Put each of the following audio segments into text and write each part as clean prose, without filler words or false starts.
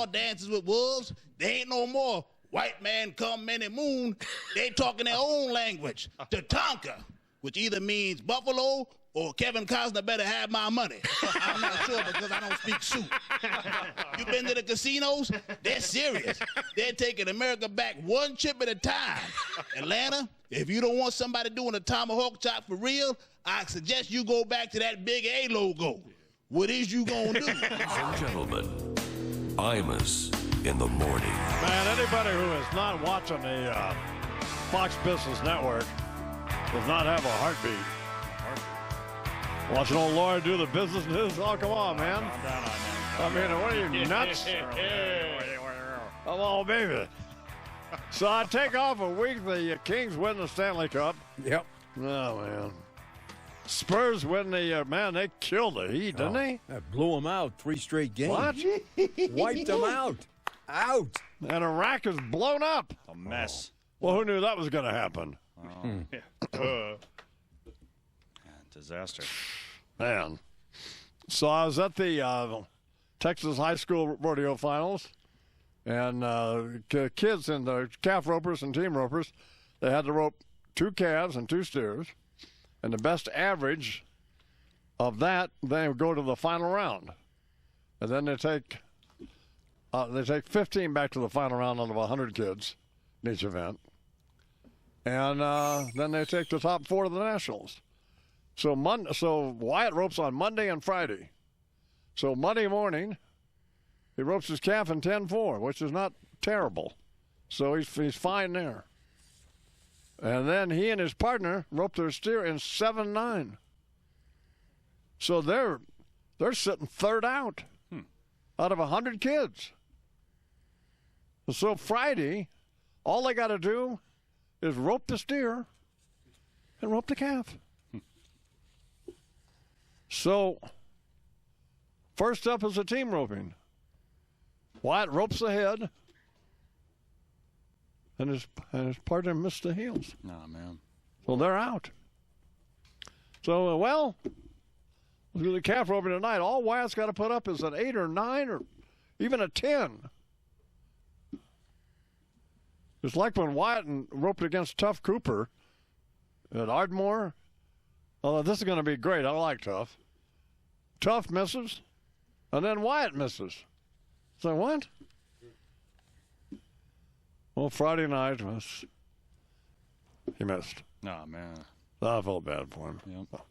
Dances with Wolves. They ain't no more white man come many moon. They talking their own language, Tatanka, which either means buffalo or Kevin Costner better have my money. I'm not sure because I don't speak Sioux. You been to the casinos? They're serious. They're taking America back one chip at a time. Atlanta, if you don't want somebody doing a tomahawk chop for real, I suggest you go back to that big A logo. What is you gonna do? Ladies and gentlemen, Imus in the morning. Man, anybody who is not watching the Fox Business Network does not have a heartbeat. Watching old Laura do the business news. Oh, come on, man. I mean, what are you, nuts? Come on, baby. So I take off a week. The Kings win the Stanley Cup. Yep. Oh, man. Spurs win the, man, they killed the Heat, didn't they? That blew them out 3 straight games. What? Wiped them out. Out. And Iraq is blown up. A mess. Well, who knew that was going to happen? Disaster. Man. So I was at the Texas High School Rodeo Finals, and kids in the calf ropers and team ropers, they had to rope 2 calves and 2 steers, and the best average of that, they would go to the final round. And then they take 15 back to the final round out of 100 kids in each event. And then they take the top 4 to the nationals. So Wyatt ropes on Monday and Friday. So Monday morning, he ropes his calf in 10-4, which is not terrible. So he's fine there. And then he and his partner rope their steer in 7-9. So they're sitting third out of 100 kids. So Friday, all they got to do is rope the steer and rope the calf. So, first up is the team roping. Wyatt ropes the head, and his partner missed the heels. Oh, man. So they're out. So, well, the calf roping tonight, all Wyatt's got to put up is an 8 or 9 or even a 10. It's like when Wyatt roped against Tough Cooper at Ardmore. Oh, this is going to be great. I like Tough. Tough misses, and then Wyatt misses. So what? Well, Friday night he missed. Oh, man. I felt bad for him. Yep.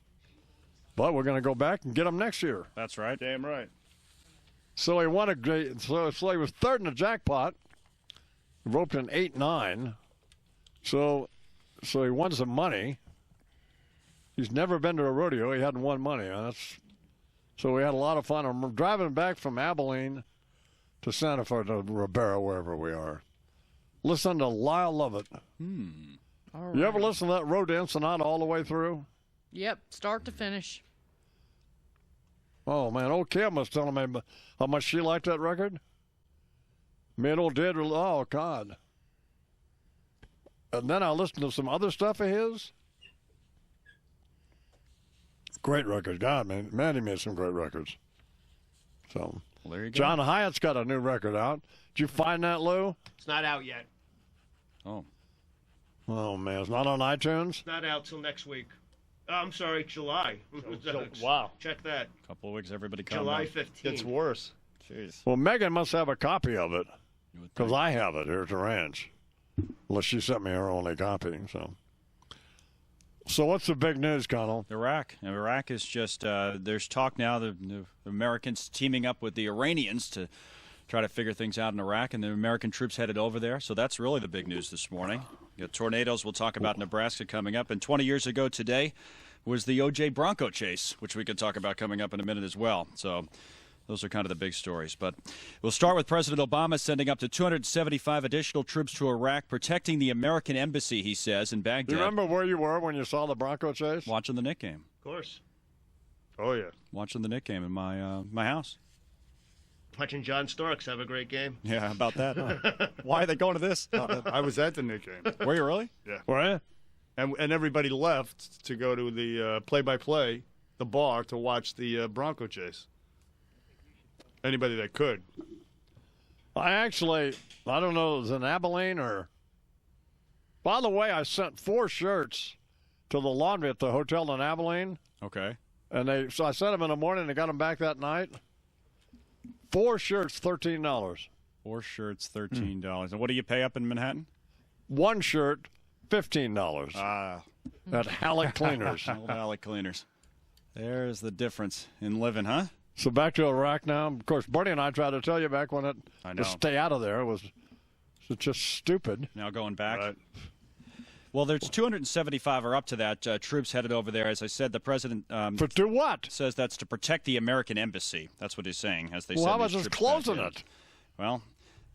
But we're going to go back and get him next year. That's right. Damn right. So he won a great. So he was third in the jackpot. Roped an 8-9. So he won some money. He's never been to a rodeo. He hadn't won money. So we had a lot of fun. I'm driving back from Abilene to Santa Fe to Ribera, wherever we are. Listen to Lyle Lovett. All You ever right. listen to that Rodeo Sonata all the way through? Yep, start to finish. Oh, man. Old Kim was telling me how much she liked that record. Middle did. Oh, God. And then I listened to some other stuff of his. Great record. God, man, he made some great records. So, Well, there you go. John Hyatt's got a new record out. Did you find that, Lou? It's not out yet. Oh. Oh, man. It's not on iTunes? It's not out till next week. I'm sorry, July. Wow. Check that. Couple of weeks, everybody come July on. 15th. It's worse. Jeez. Well, Megan must have a copy of it You would because think. I have it here at the ranch. Unless she sent me her only copy. So what's the big news, Connell? Iraq. Now, Iraq is just, there's talk now, the Americans teaming up with the Iranians to try to figure things out in Iraq, and the American troops headed over there. So that's really the big news this morning. You got tornadoes. We'll talk about Nebraska coming up. And 20 years ago today was the O.J. Bronco chase, which we could talk about coming up in a minute as well. So those are kind of the big stories. But we'll start with President Obama sending up to 275 additional troops to Iraq, protecting the American embassy, he says, in Baghdad. Do you remember where you were when you saw the Bronco chase? Watching the Knick game. Of course. Oh, yeah. Watching the Knick game in my house. Watching John Starks have a great game. Yeah, how about that? Huh? Why are they going to this? I was at the Knick game. Were you really? Yeah. Were you? And everybody left to go to the play-by-play, the bar, to watch the Bronco chase. Anybody that could. I don't know, it was in Abilene or. By the way, I sent 4 shirts to the laundry at the hotel in Abilene. Okay. And so I sent them in the morning and got them back that night. 4 shirts, $13. 4 shirts, $13. And what do you pay up in Manhattan? 1 shirt, $15. At Halleck Cleaners. Old Halleck Cleaners. There's the difference in living, huh? So back to Iraq now. Of course, Bernie and I tried to tell you back when to stay out of there. It was just stupid. Now going back. Right. Well, there's 275 are up to that. Troops headed over there. As I said, the president For do what? says that's to protect the American embassy. That's what he's saying. As they Well, said, how about these just troops closing back in. it? Well,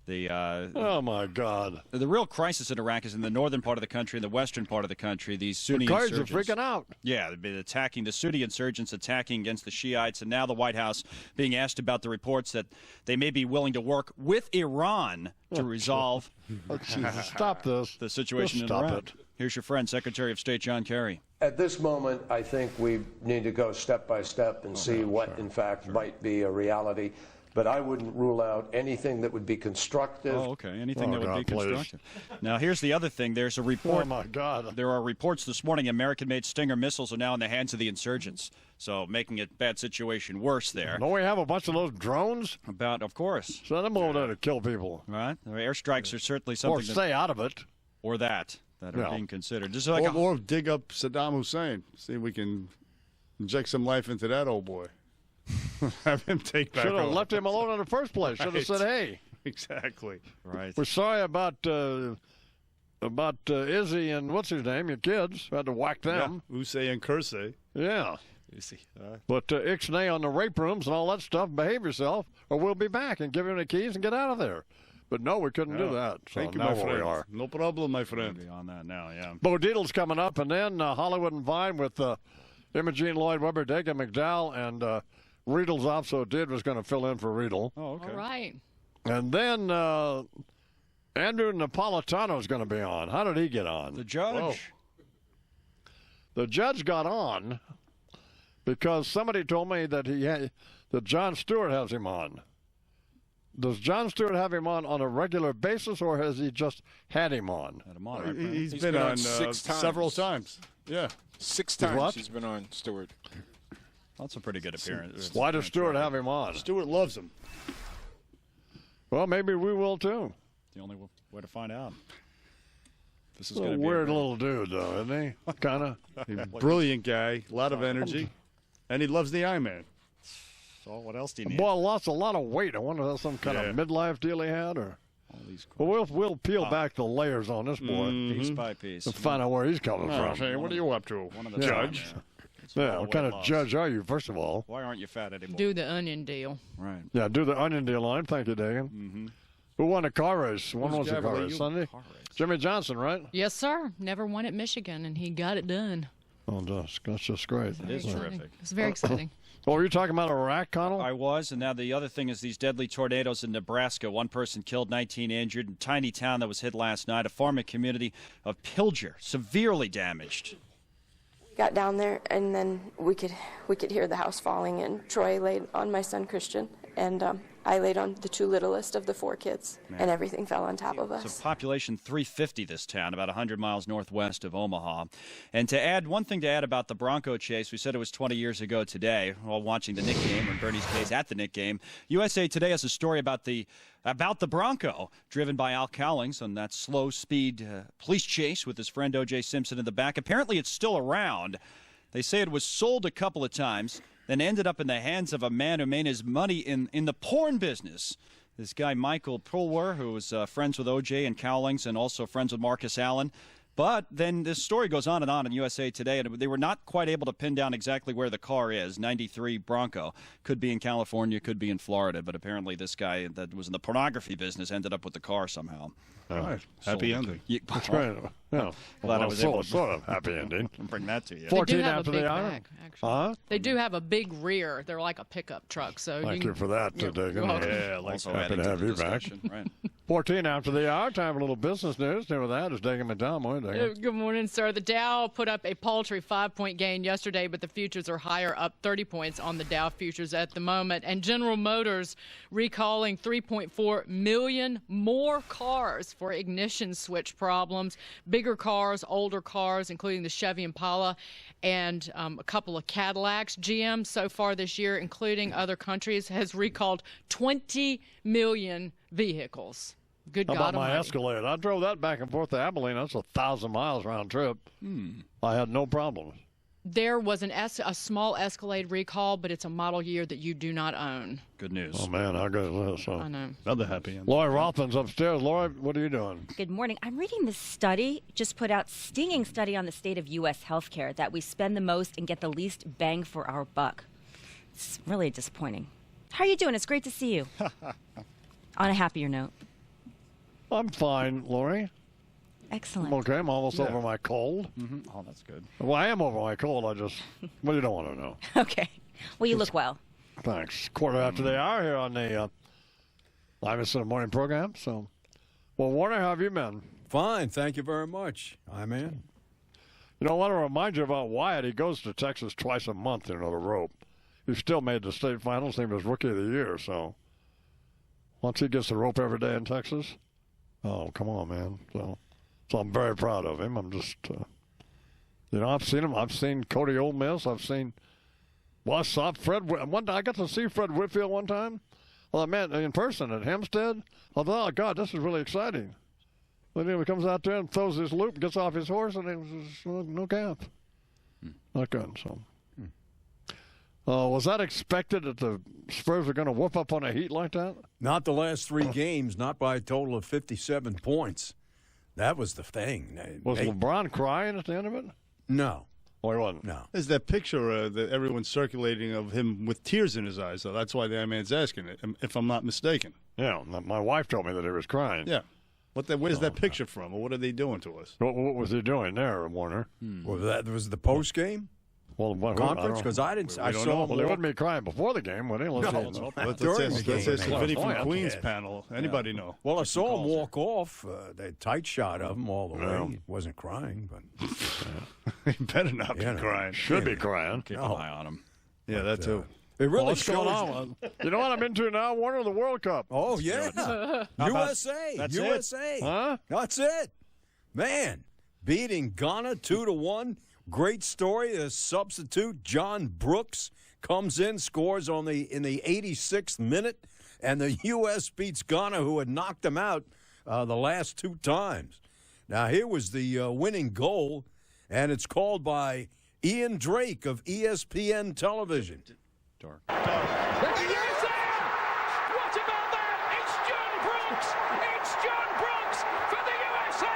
Oh, my God. the real crisis in Iraq is in the northern part of the country and the western part of the country. These Sunni The Kurds are insurgents. freaking out. Yeah, they've been attacking the Sunni insurgents, attacking against the Shiites, and now the White House being asked about the reports that they may be willing to work with Iran to resolve Oh, Jesus, stop this. the situation Just in stop Iraq. it. Here's your friend, Secretary of State John Kerry. At this moment, I think we need to go step by step and see what, in fact, might be a reality. But I wouldn't rule out anything that would be constructive. Oh, okay. Anything Oh, that would be God, please. constructive. Now, here's the other thing. There's a report. Oh, my God. There are reports this morning American-made Stinger missiles are now in the hands of the insurgents, so making a bad situation worse there. Don't we have a bunch of those drones? Of course. Send them over there to kill people. Right? Airstrikes are certainly Or something stay out of it. that are Yeah. being considered. Just like Or dig up Saddam Hussein. See if we can inject some life into that old boy. Have him take back Should have over. left him alone in the first place. Should have Right. said, hey, Exactly. right. we're sorry about Izzy and what's his name, your kids. Had to whack them. Yeah. Usay and Kersey. Yeah. You see, But ixnay on the rape rooms and all that stuff, behave yourself, or we'll be back and give him the keys and get out of there. But no, we couldn't do that. So Thank you, now my where friend. we are. No problem, my friend. beyond that now, yeah. Bo Dietl's coming up, and then Hollywood and Vine with Imogene Lloyd Webber, Dagan McDowell, and Riedel's also was going to fill in for Riedel. Oh, okay. All right. And then Andrew Napolitano's going to be on. How did he get on? The judge. Whoa. The judge got on because somebody told me that that Jon Stewart has him on. Does Jon Stewart have him on a regular basis, or has he just had him on? Had him on, right, Brent? He's He's been been on on 6 times. several times. Yeah. 6 what? times he's been on Stewart. That's a pretty good appearance. Why does Stewart have him on? Stewart loves him. Well, maybe we will too. The only way to find out. This is A going to be weird little dude, though, isn't he? Kind of. Brilliant guy. A lot of energy. And he loves the Iron So what else do you need? Boy, lost a lot of weight. I wonder if that's some kind of midlife deal he had, or. All these Well, we'll peel back the layers on this boy piece by piece. and find out where he's coming Oh, from. say, what are you up to, One of the Judge? Yeah, what kind of judge are you, first of all? Why aren't you fat anymore? Do the onion deal. Right. Yeah, do the onion deal line. Thank you, Dagan. Mm-hmm. Who won the car race? When was the car gaveling race? you? Sunday? Car race. Jimmy Johnson, right? Yes, sir. Never won at Michigan, and he got it done. Oh, that's just great. It is Very terrific. exciting. It's very exciting. Oh, were you talking about Iraq, Connell? I was, and now the other thing is these deadly tornadoes in Nebraska. One person killed, 19 injured. A tiny town that was hit last night, a farming community of Pilger, severely damaged. Got down there, and then we could hear the house falling, and Troy laid on my son Christian, and I laid on the 2 littlest of the 4 kids, and everything fell on top of us. It's a population 350, this town, about 100 miles northwest of Omaha. And to add, one thing to add about the Bronco chase, we said it was 20 years ago today, while watching the Knick game, or in Bernie's case, at the Knick game. USA Today has a story about the Bronco, driven by Al Cowlings on that slow-speed police chase with his friend O.J. Simpson in the back. Apparently, it's still around. They say it was sold a couple of times, then ended up in the hands of a man who made his money in the porn business. This guy, Michael Pulwer, who was friends with O.J. and Cowlings and also friends with Marcus Allen. But then this story goes on in USA Today, and they were not quite able to pin down exactly where the car is. 93 Bronco. Could be in California, could be in Florida, but apparently this guy that was in the pornography business ended up with the car somehow. All right. Happy ending. Yeah, That's right. Yeah. Glad I was able to sort of happy ending. bring that to you. They 14 do have after a big the hour. back, actually. Huh? They do have a big rear. They're like a pickup truck. So Thank you you for that, You're Dagan. welcome. Yeah, like Also happy adding to have the you back. discussion, right. 14 after the hour. Time for a little business news. Here with that is Dagan McDonald. Good morning, sir. The Dow put up a paltry 5-point gain yesterday, but the futures are higher, up 30 points on the Dow futures at the moment. And General Motors recalling 3.4 million more cars for ignition switch problems. Bigger cars, older cars, including the Chevy Impala and a couple of Cadillacs. GM so far this year, including other countries, has recalled 20 million vehicles. Good How God about my Almighty. Escalade? I drove that back and forth to Abilene. That's 1,000 miles round trip. I had no problems. There was a small Escalade recall, but it's a model year that you do not own. Good news. Oh, man, how good is this? So. I know. Another happy end. Lori Rothman's upstairs. Lori, what are you doing? Good morning. I'm reading this study, just put out, stinging study on the state of U.S. healthcare, that we spend the most and get the least bang for our buck. It's really disappointing. How are you doing? It's great to see you. On a happier note. I'm fine, Lori. Excellent. I'm okay. I'm almost over my cold. Oh, that's good. Well, I am over my cold. Well, you don't want to know. Okay. Well, you look well. Thanks. Quarter after the hour here on the Imus in the Morning program. So, well, Warner, how have you been? Fine, thank you very much. I'm in. You know, I want to remind you about Wyatt. He goes to Texas twice a month, the rope. He still made the state finals. He was Rookie of the Year. So, once he gets the rope every day in Texas, oh, come on, man. So I'm very proud of him. I'm just, I've seen him. I've seen Cody Ole Miss. I saw Fred. One time I got to see Fred Whitfield one time. Well, I met in person at Hempstead. I thought, oh, God, this is really exciting. But he comes out there and throws his loop, gets off his horse, and it was no cap. Not good, so. Was that expected that the Spurs are going to whoop up on a Heat like that? Not the last three games, not by a total of 57 points. That was the thing. Was LeBron crying at the end of it? No. Oh, he wasn't? No. There's that picture that everyone's circulating of him with tears in his eyes, so that's why the man's asking it, if I'm not mistaken. Yeah, my wife told me that he was crying. Yeah. Where's that picture from, or what are they doing to us? What was he doing there, Warner? Well, that was the post game conference, because I didn't. I saw him. Well, he wouldn't be crying before the game, would he? Let's ask the Vinny from Queens panel. Anybody know? Well, I saw him walk off. That tight shot of him all the way. He wasn't crying, but he better not be crying. Should be crying. Keep an eye on him. Yeah, that too. It really what's going on? You know what I'm into now? Warner, the World Cup. Oh, yeah. USA. That's USA. it. Huh? That's it. Man, beating Ghana 2-1. Great story. A substitute, John Brooks, comes in, scores in the 86th minute, and the U.S. beats Ghana, who had knocked them out the last two times. Now, here was the winning goal, and it's called by Ian Drake of ESPN Television. Dark. What about that? It's John Brooks! It's John Brooks for the USA!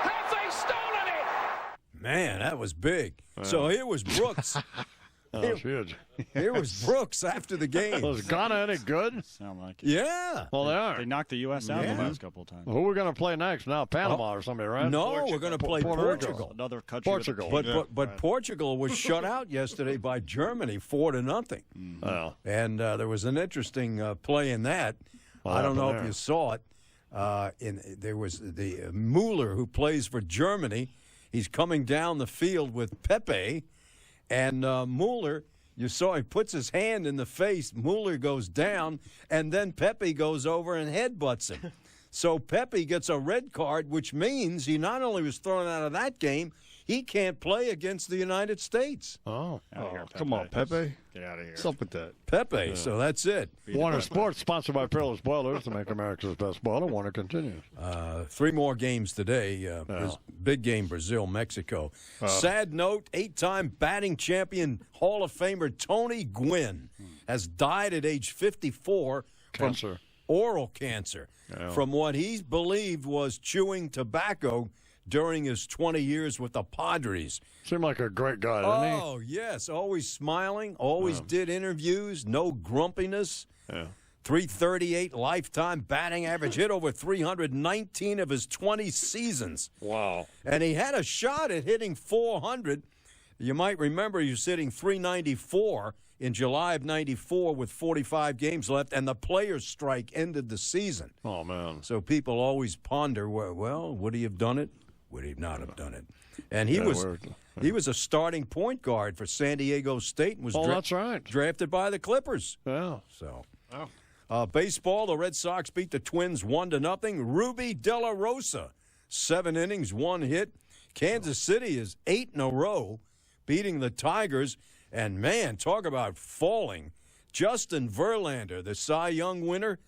Have they stolen it? Man, that was big. So here was Brooks. That's huge. Here was Brooks after the game. Was Ghana any good? Sound like it. Yeah. Well, they are. They knocked the U.S. out the last couple of times. Who are we going to play next? Now, Panama or somebody, right? No, we're going to play Portugal. Another country. Portugal. But Portugal was shut out yesterday by Germany 4-0. Oh. And there was an interesting play in that. I don't know if you saw it. There was the Mueller, who plays for Germany. He's coming down the field with Pepe, and Mueller, you saw he puts his hand in the face. Mueller goes down, and then Pepe goes over and headbutts him. So Pepe gets a red card, which means he not only was thrown out of that game, he can't play against the United States. Oh. Come on, Pepe. Get out of here. What's up with that? Pepe, so that's it. Warner Sports, sponsored by Pearl's Boilers to make America's best boiler. Warner continues. 3 more games today. Big game, Brazil, Mexico. Sad note, 8-time batting champion Hall of Famer Tony Gwynn has died at age 54 from oral cancer from what he believed was chewing tobacco during his 20 years with the Padres. Seemed like a great guy, didn't he? Oh, yes. Always smiling, always did interviews, no grumpiness. Yeah. 338 lifetime batting average, hit over 319 of his 20 seasons. Wow. And he had a shot at hitting 400. You might remember he was hitting 394 in July of 94 with 45 games left, and the players' strike ended the season. Oh, man. So people always ponder, well, would he have done it? Would he not have done it? And he was a starting point guard for San Diego State and was that's right. drafted by the Clippers. Yeah. So, baseball, the Red Sox beat the Twins 1-0. Ruby De La Rosa, 7 innings, 1 hit. Kansas City is 8 in a row, beating the Tigers. And, man, talk about falling. Justin Verlander, the Cy Young winner,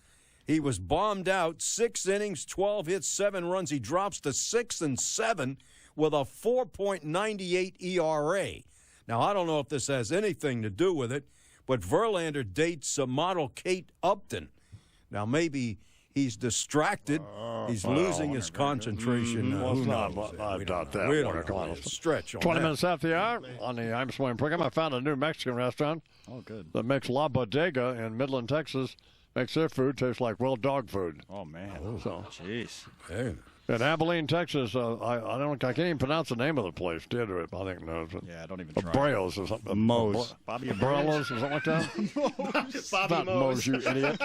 he was bombed out, 6 innings, 12 hits, 7 runs. He drops to 6-7 with a 4.98 ERA. Now, I don't know if this has anything to do with it, but Verlander dates model Kate Upton. Now, maybe he's distracted. He's losing his concentration. Who knows? I doubt that. We don't know. Stretch on 20 that. minutes after the hour on the Imus Morning program. I found a new Mexican restaurant. Oh, good. That makes La Bodega in Midland, Texas. Makes their food taste like real dog food. Oh, man. So, Jeez. Hey. in Abilene, Texas, I can't even pronounce the name of the place. Deirdre, I think knows it. Yeah, I don't even try. Abreos or something. Moe's. Bobby Abrelos or something like that. Bobby Not Moe's. Moe's, you idiot.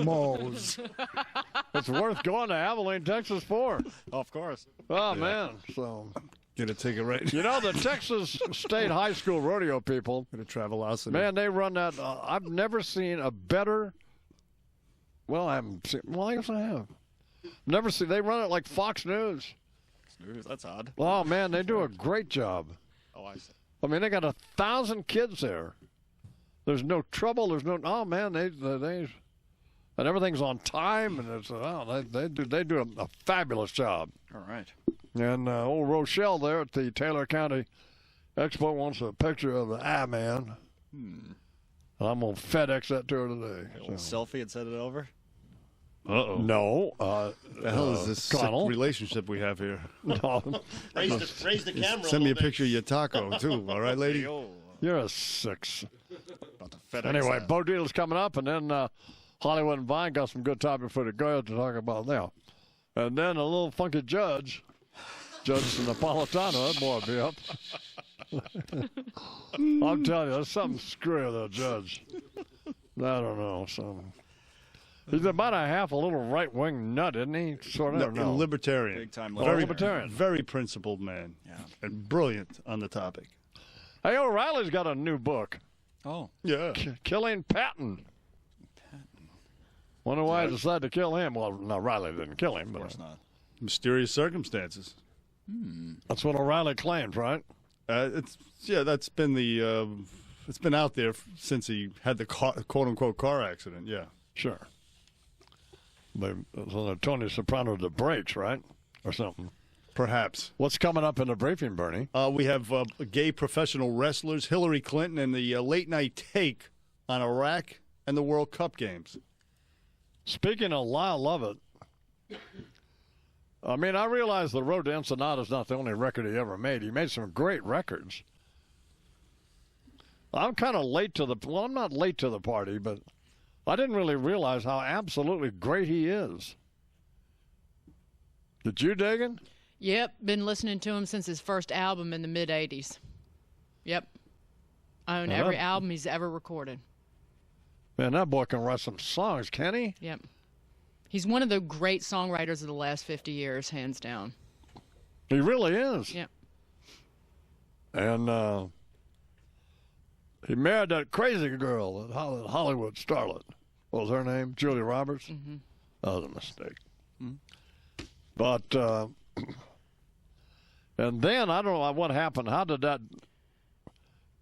Moe's. It's worth going to Abilene, Texas for. Of course. Oh, man. So, Get a ticket right. you know, the Texas State High School rodeo people, Gonna travel out. man, they run that. I've never seen a better. Well, I haven't seen. Well, I guess I have. Never seen. They run it like Fox News. That's odd. Oh, man, they do a great job. Oh, I see. I mean, they got 1,000 kids there. There's no trouble. There's no. Oh, man, they and everything's on time, and it's they do a fabulous job. All right. And old Rochelle there at the Taylor County Expo wants a picture of the man. And I'm going to FedEx that to her today. A little selfie and send it over? Uh-oh. No. The hell is this sick Connell? relationship we have here? No. Raise the camera. Send me a little bit. picture of your taco, too. All right, lady? You're a 6. About to FedEx Anyway, that. Bo Deal's coming up, and then Hollywood and Vine got some good topic for the girls to talk about now. And then a little funky Judge Napolitano, that boy will be up. I'm telling you, there's something screwy with that Judge. I don't know. He's about a little right-wing nut, isn't he? Sort of. No. Libertarian. Big time libertarian. Very principled man. Yeah. And brilliant on the topic. Hey, O'Reilly's got a new book, Oh. Yeah. Killing Patton. Wonder why I decided to kill him. Well, no, Riley didn't kill him, Of but course not. Mysterious circumstances. that's what O'Reilly claimed, right? That's been it's been out there since he had the quote-unquote car accident, yeah. Sure. So Tony Soprano the breaks, right? Or something. Perhaps. What's coming up in the briefing, Bernie? We have gay professional wrestlers, Hillary Clinton, and the late-night take on Iraq and the World Cup games. Speaking of Lyle Lovett, I mean, I realize the Road to Ensenada is not the only record he ever made. He made some great records. I'm kind of late to the – well, I'm not late to the party, but I didn't really realize how absolutely great he is. Did you, Dagan? Yep, been listening to him since his first album in the mid-'80s. Yep. I own every album he's ever recorded. Man, that boy can write some songs, can he? Yep. He's one of the great songwriters of the last 50 years, hands down. He really is. Yep. And he married that crazy girl, that Hollywood starlet. What was her name? Julia Roberts? Mm-hmm. That was a mistake. Mm-hmm. But, and then, I don't know what happened. How did that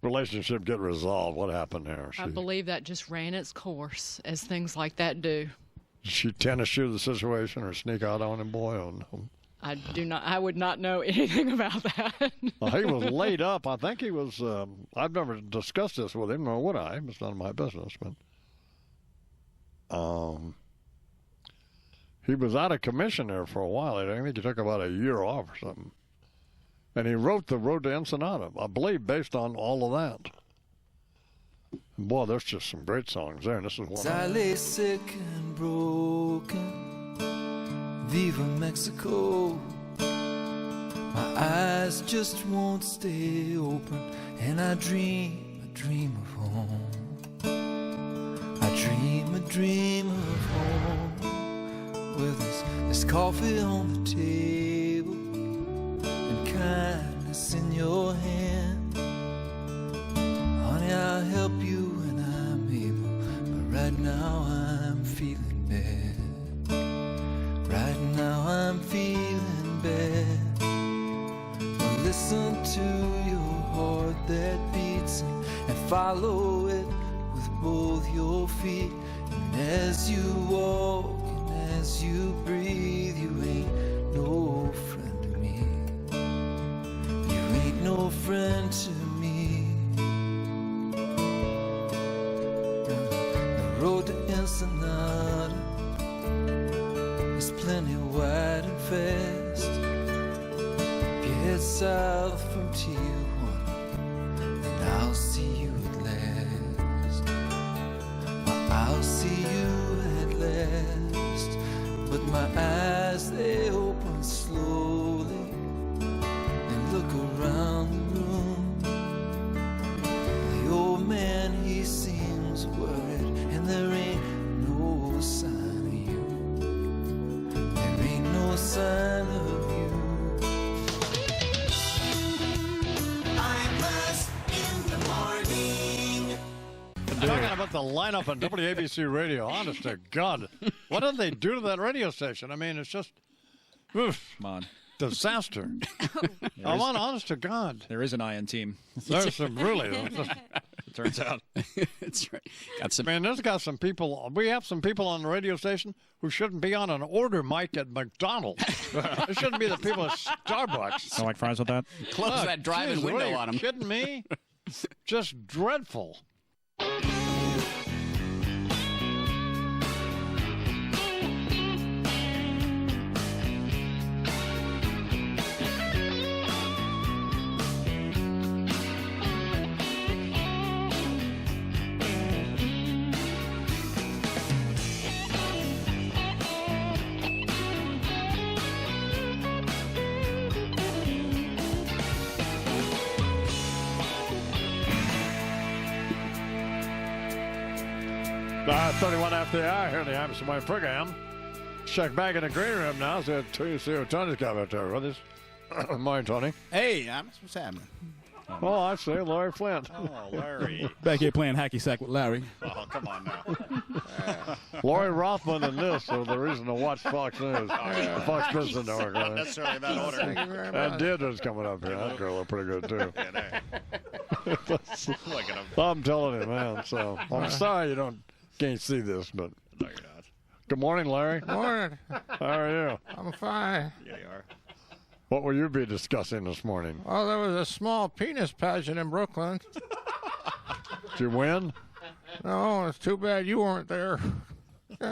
relationship get resolved? What happened there? I believe that just ran its course, as things like that do. Did she tennis shoe the situation or sneak out on him, boy? Oh, no. I would not know anything about that. He was laid up. I think he was, I've never discussed this with him, nor would I. It's none of my business, but he was out of commission there for a while. I think he took about a year off or something. And he wrote The Road to Ensenada, I believe, based on all of that. And boy, there's just some great songs there, and this is one. I lay sick and broken, Viva Mexico. My eyes just won't stay open, and I dream of home. I dream a dream of home, where there's coffee on the table and kindness in your hand. Honey, I'll help you when I'm able, but right now I'm feeling bad. Right now I'm feeling bad. Well, listen to your heart that beats and follow it with both your feet. And as you walk and as you breathe, you ain't no friend to me. You ain't no friend to me. The road to Ensenada is plenty wide and fast. If you head south from Tijuana, then I'll see you at last. I'll see you at last. But my eyes, they open slowly and look around the room. The old man, he seems worried, and there ain't no sign of you. There ain't no sign of you. Talking about the lineup on WABC Radio, honest to God. What did they do to that radio station? I mean, it's just, oof, Come on. disaster. I'm on, honest to God. There is an IN team. There's some really. It turns out. That's right. Got some. Man, there's got some people. We have some people on the radio station who shouldn't be on an order mic at McDonald's. It shouldn't be the people at Starbucks. I like fries with that. Close that drive-in geez, window are you on them. Kidding me? Just dreadful. 31 after the hour here in the Imus Morning program. Check back in the green room now. So see what Tony's got out there with us. Morning, Tony. Hey, Imus, what's happening? Oh, I say Larry Flint. Oh, Larry. Back here playing hacky sack with Larry. Oh, come on now. Lori Rothman and this are the reason to watch Fox News. Fox Business Network. Not necessarily that order. And Deirdre's coming up here. That girl looked pretty good, too. Look at him. I'm telling you, man. So I'm sorry you can't see this, but. No, you're not. Good morning, Larry. Morning. How are you? I'm fine. Yeah, you are. What will you be discussing this morning? Well, there was a small penis pageant in Brooklyn. Did you win? No, it's too bad you weren't there. Okay.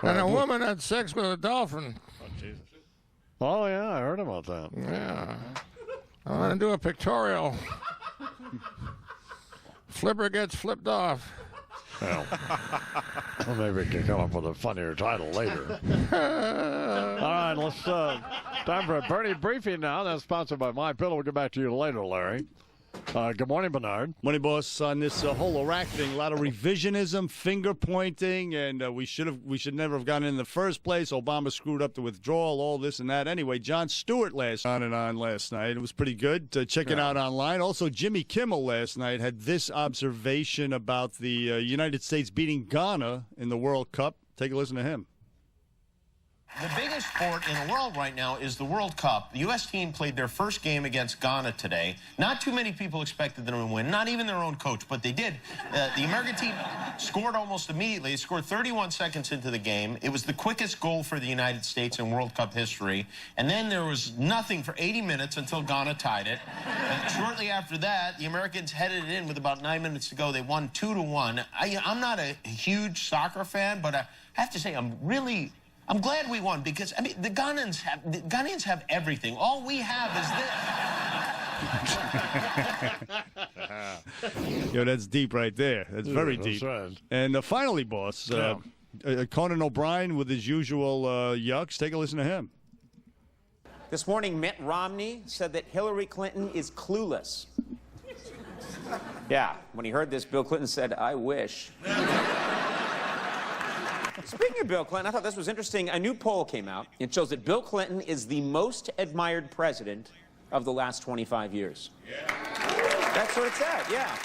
And a woman had sex with a dolphin. Oh, Jesus. Oh, yeah, I heard about that. Yeah. I want to do a pictorial. Flipper gets flipped off. Well, maybe we can come up with a funnier title later. All right, let's time for a Bernie briefing now. That's sponsored by My Pillow. We'll get back to you later, Larry. Good morning, Bernard. Morning, boss. On this whole Iraq thing, a lot of revisionism, finger pointing, and we should never have gotten in the first place. Obama screwed up the withdrawal, all this and that. Anyway, Jon Stewart on last night. It was pretty good. Check it out online. Also, Jimmy Kimmel last night had this observation about the United States beating Ghana in the World Cup. Take a listen to him. The biggest sport in the world right now is the World Cup. The U.S. team played their first game against Ghana today. Not too many people expected them to win, not even their own coach, but they did. The American team scored almost immediately. They scored 31 seconds into the game. It was the quickest goal for the United States in World Cup history. And then there was nothing for 80 minutes until Ghana tied it. And shortly after that, the Americans headed it in with about 9 minutes to go. They won 2-1. I'm not a huge soccer fan, but I have to say I'm glad we won because, I mean, the Ghanaians have everything. All we have is this. Yo, that's deep right there. That's very deep. Right. And finally, boss, Conan O'Brien with his usual yucks. Take a listen to him. This morning, Mitt Romney said that Hillary Clinton is clueless. Yeah, when he heard this, Bill Clinton said, I wish. Speaking of Bill Clinton, I thought this was interesting. A new poll came out. It shows that Bill Clinton is the most admired president of the last 25 years. Yeah. That's what it said, yeah.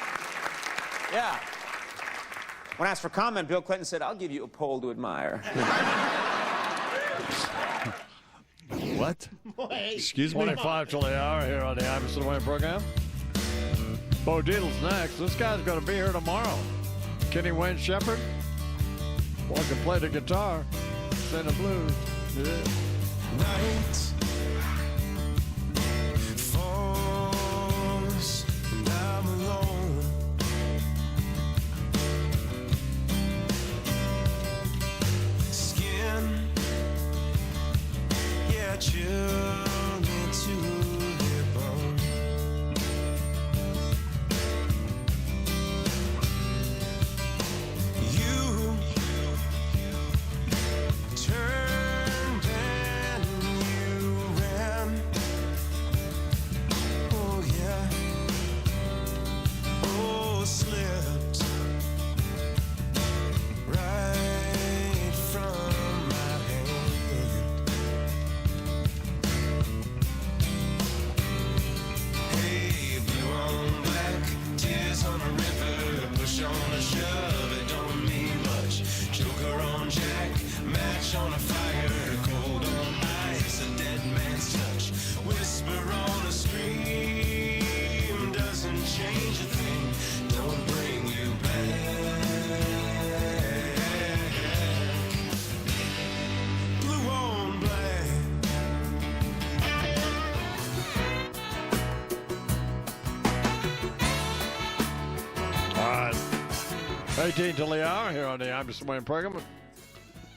Yeah. When asked for comment, Bill Clinton said, I'll give you a poll to admire. What? Excuse me? 25 till the hour here on the Imus and Wayne program. Bo Dietl's next. This guy's going to be here tomorrow. Kenny Wayne Shepherd. One can play the guitar. Sing the blues. Yeah. Night falls and I'm alone. Skin, yeah, chilled into the bone. You turned and you ran. Oh yeah. Oh, slipped right from my hand. Hey, blue on black, tears on a river, push on a shove, it don't mean much. Joker on Jack, match on a fire, cold on ice, a dead man's touch. Whisper on a scream doesn't change a thing, don't bring you back. Blue on black. All right. 18 till the hour here on the Imus and Wayne program.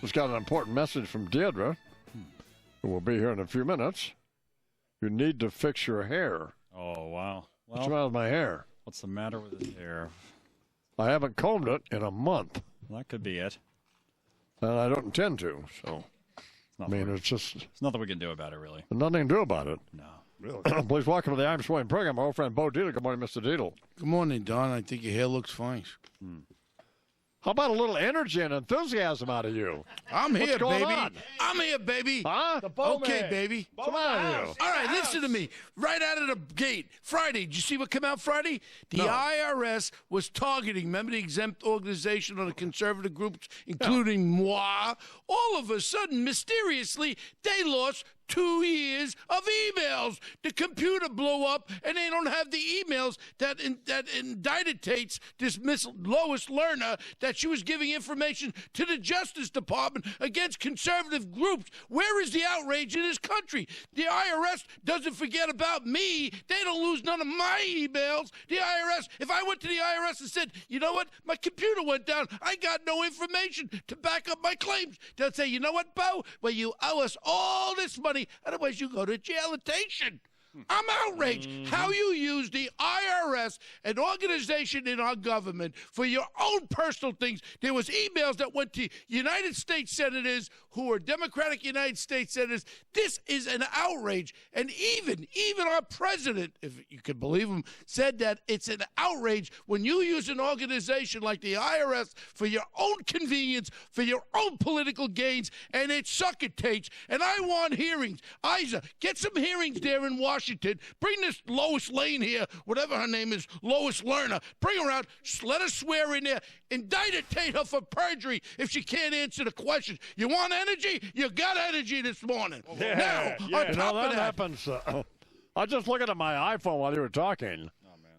Just got an important message from Deirdre, who will be here in a few minutes. You need to fix your hair. Oh, wow. What's the matter with my hair? What's the matter with his hair? I haven't combed it in a month. Well, that could be it. And I don't intend to, so. I mean, it's just. There's nothing we can do about it, really. Nothing to do about it. No. Really? Please welcome to the Imus Wayne program, our old friend Bo Dietl. Good morning, Mr. Dietl. Good morning, Don. I think your hair looks fine. How about a little energy and enthusiasm out of you? I'm here, What's going baby. on? I'm here, baby. Huh? Okay, baby. What's the matter with you? All right, listen to me. Right out of the gate, Friday. Did you see what came out Friday? The No. IRS was targeting, remember the exempt organization on the conservative groups, including moi. All of a sudden, mysteriously, they lost 2 years of emails. The computer blew up, and they don't have the emails that indictates this Miss Lois Lerner that she was giving information to the Justice Department against conservative groups. Where is the outrage in this country? The IRS doesn't forget about me. They don't lose none of my emails. The IRS, if I went to the IRS and said, you know what, my computer went down, I got no information to back up my claims, they'll say, you know what, Bo? Well, you owe us all this money. Otherwise, you go to jailitation. I'm outraged how you use the IRS, an organization in our government, for your own personal things. There was emails that went to United States senators who are Democratic United States senators. This is an outrage. And even our president, if you can believe him, said that it's an outrage when you use an organization like the IRS for your own convenience, for your own political gains, and it succotates. And I want hearings. Isa, get some hearings there in Washington. Bring this Lois Lane here, whatever her name is, Lois Lerner. Bring her out. Let her swear in there. Indictate her for perjury if she can't answer the questions. You want energy? You got energy this morning. Now, on top of that, happens. I was just looking at my iPhone while you were talking.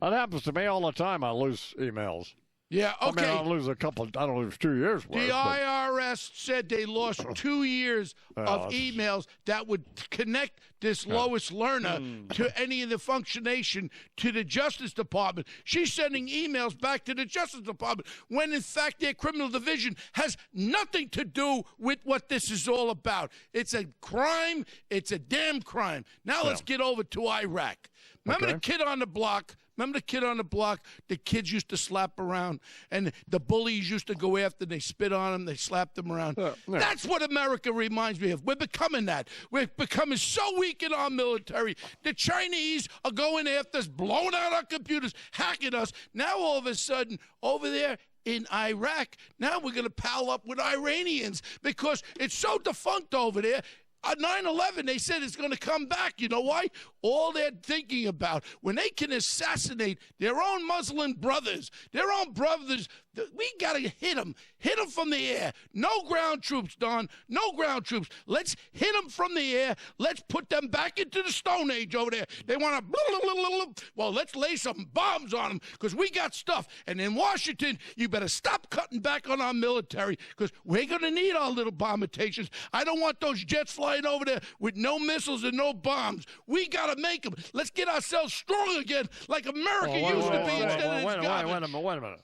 That happens to me all the time. I lose emails. Yeah, okay. I mean, I lose I don't lose 2 years worth. The IRS said they lost 2 years of emails that would connect this Lois Lerner to any of the functionation to the Justice Department. She's sending emails back to the Justice Department when, in fact, their criminal division has nothing to do with what this is all about. It's a crime. It's a damn crime. Now let's get over to Iraq. Remember the kid on the block Remember the kid on the block? The kids used to slap around, and the bullies used to go after. They spit on him. They slapped him around. That's what America reminds me of. We're becoming that. We're becoming so weak in our military. The Chinese are going after us, blowing out our computers, hacking us. Now all of a sudden, over there in Iraq, now we're going to pal up with Iranians because it's so defunct over there. 9/11, they said it's going to come back. You know why? All they're thinking about, when they can assassinate their own Muslim brothers, we got to hit them. Hit them from the air. No ground troops, Don. No ground troops. Let's hit them from the air. Let's put them back into the Stone Age over there. They want to, well, let's lay some bombs on them because we got stuff. And in Washington, you better stop cutting back on our military because we're going to need our little bombitations. I don't want those jets flying over there with no missiles and no bombs. We got to make them. Let's get ourselves strong again like America used to be instead of this garbage. Wait a minute.